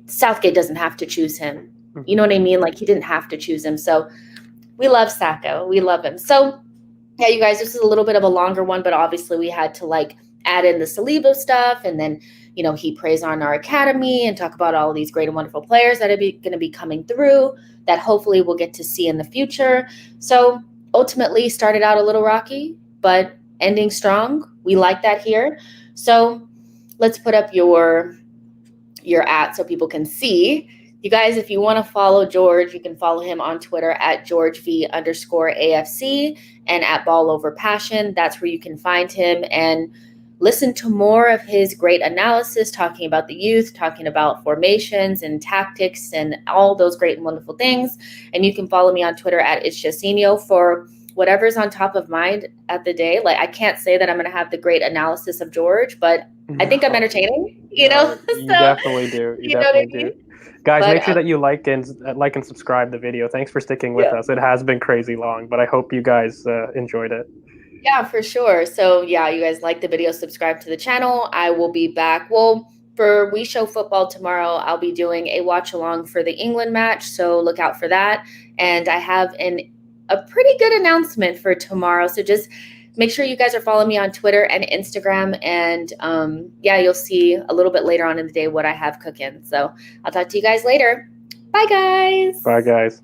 Southgate doesn't have to choose him. You know what I mean? Like he didn't have to choose him. So we love Saka. We love him. So yeah, you guys, this is a little bit of a longer one, but obviously we had to like add in the Saliba stuff, and then he prays on our academy and talk about all of these great and wonderful players that are going to be coming through that hopefully we'll get to see in the future. So ultimately started out a little rocky, but ending strong. We like that here. So let's put up your at so people can see. You guys, if you want to follow George, you can follow him on Twitter at GeorgeV_AFC and at Ball Over Passion. That's where you can find him and listen to more of his great analysis, talking about the youth, talking about formations and tactics and all those great and wonderful things. And you can follow me on Twitter at itsjacinho for whatever's on top of mind at the day. Like, I can't say that I'm going to have the great analysis of George, but I think I'm entertaining, you know? You definitely do. You definitely do. Guys, make sure that you like and subscribe the video. Thanks for sticking with us. It has been crazy long, but I hope you guys enjoyed it. Yeah, for sure. So yeah, you guys like the video, subscribe to the channel. I will be back. Well, for We Show Football tomorrow, I'll be doing a watch along for the England match. So look out for that. And I have a pretty good announcement for tomorrow. So just make sure you guys are following me on Twitter and Instagram. And yeah, you'll see a little bit later on in the day what I have cooking. So I'll talk to you guys later. Bye, guys. Bye, guys.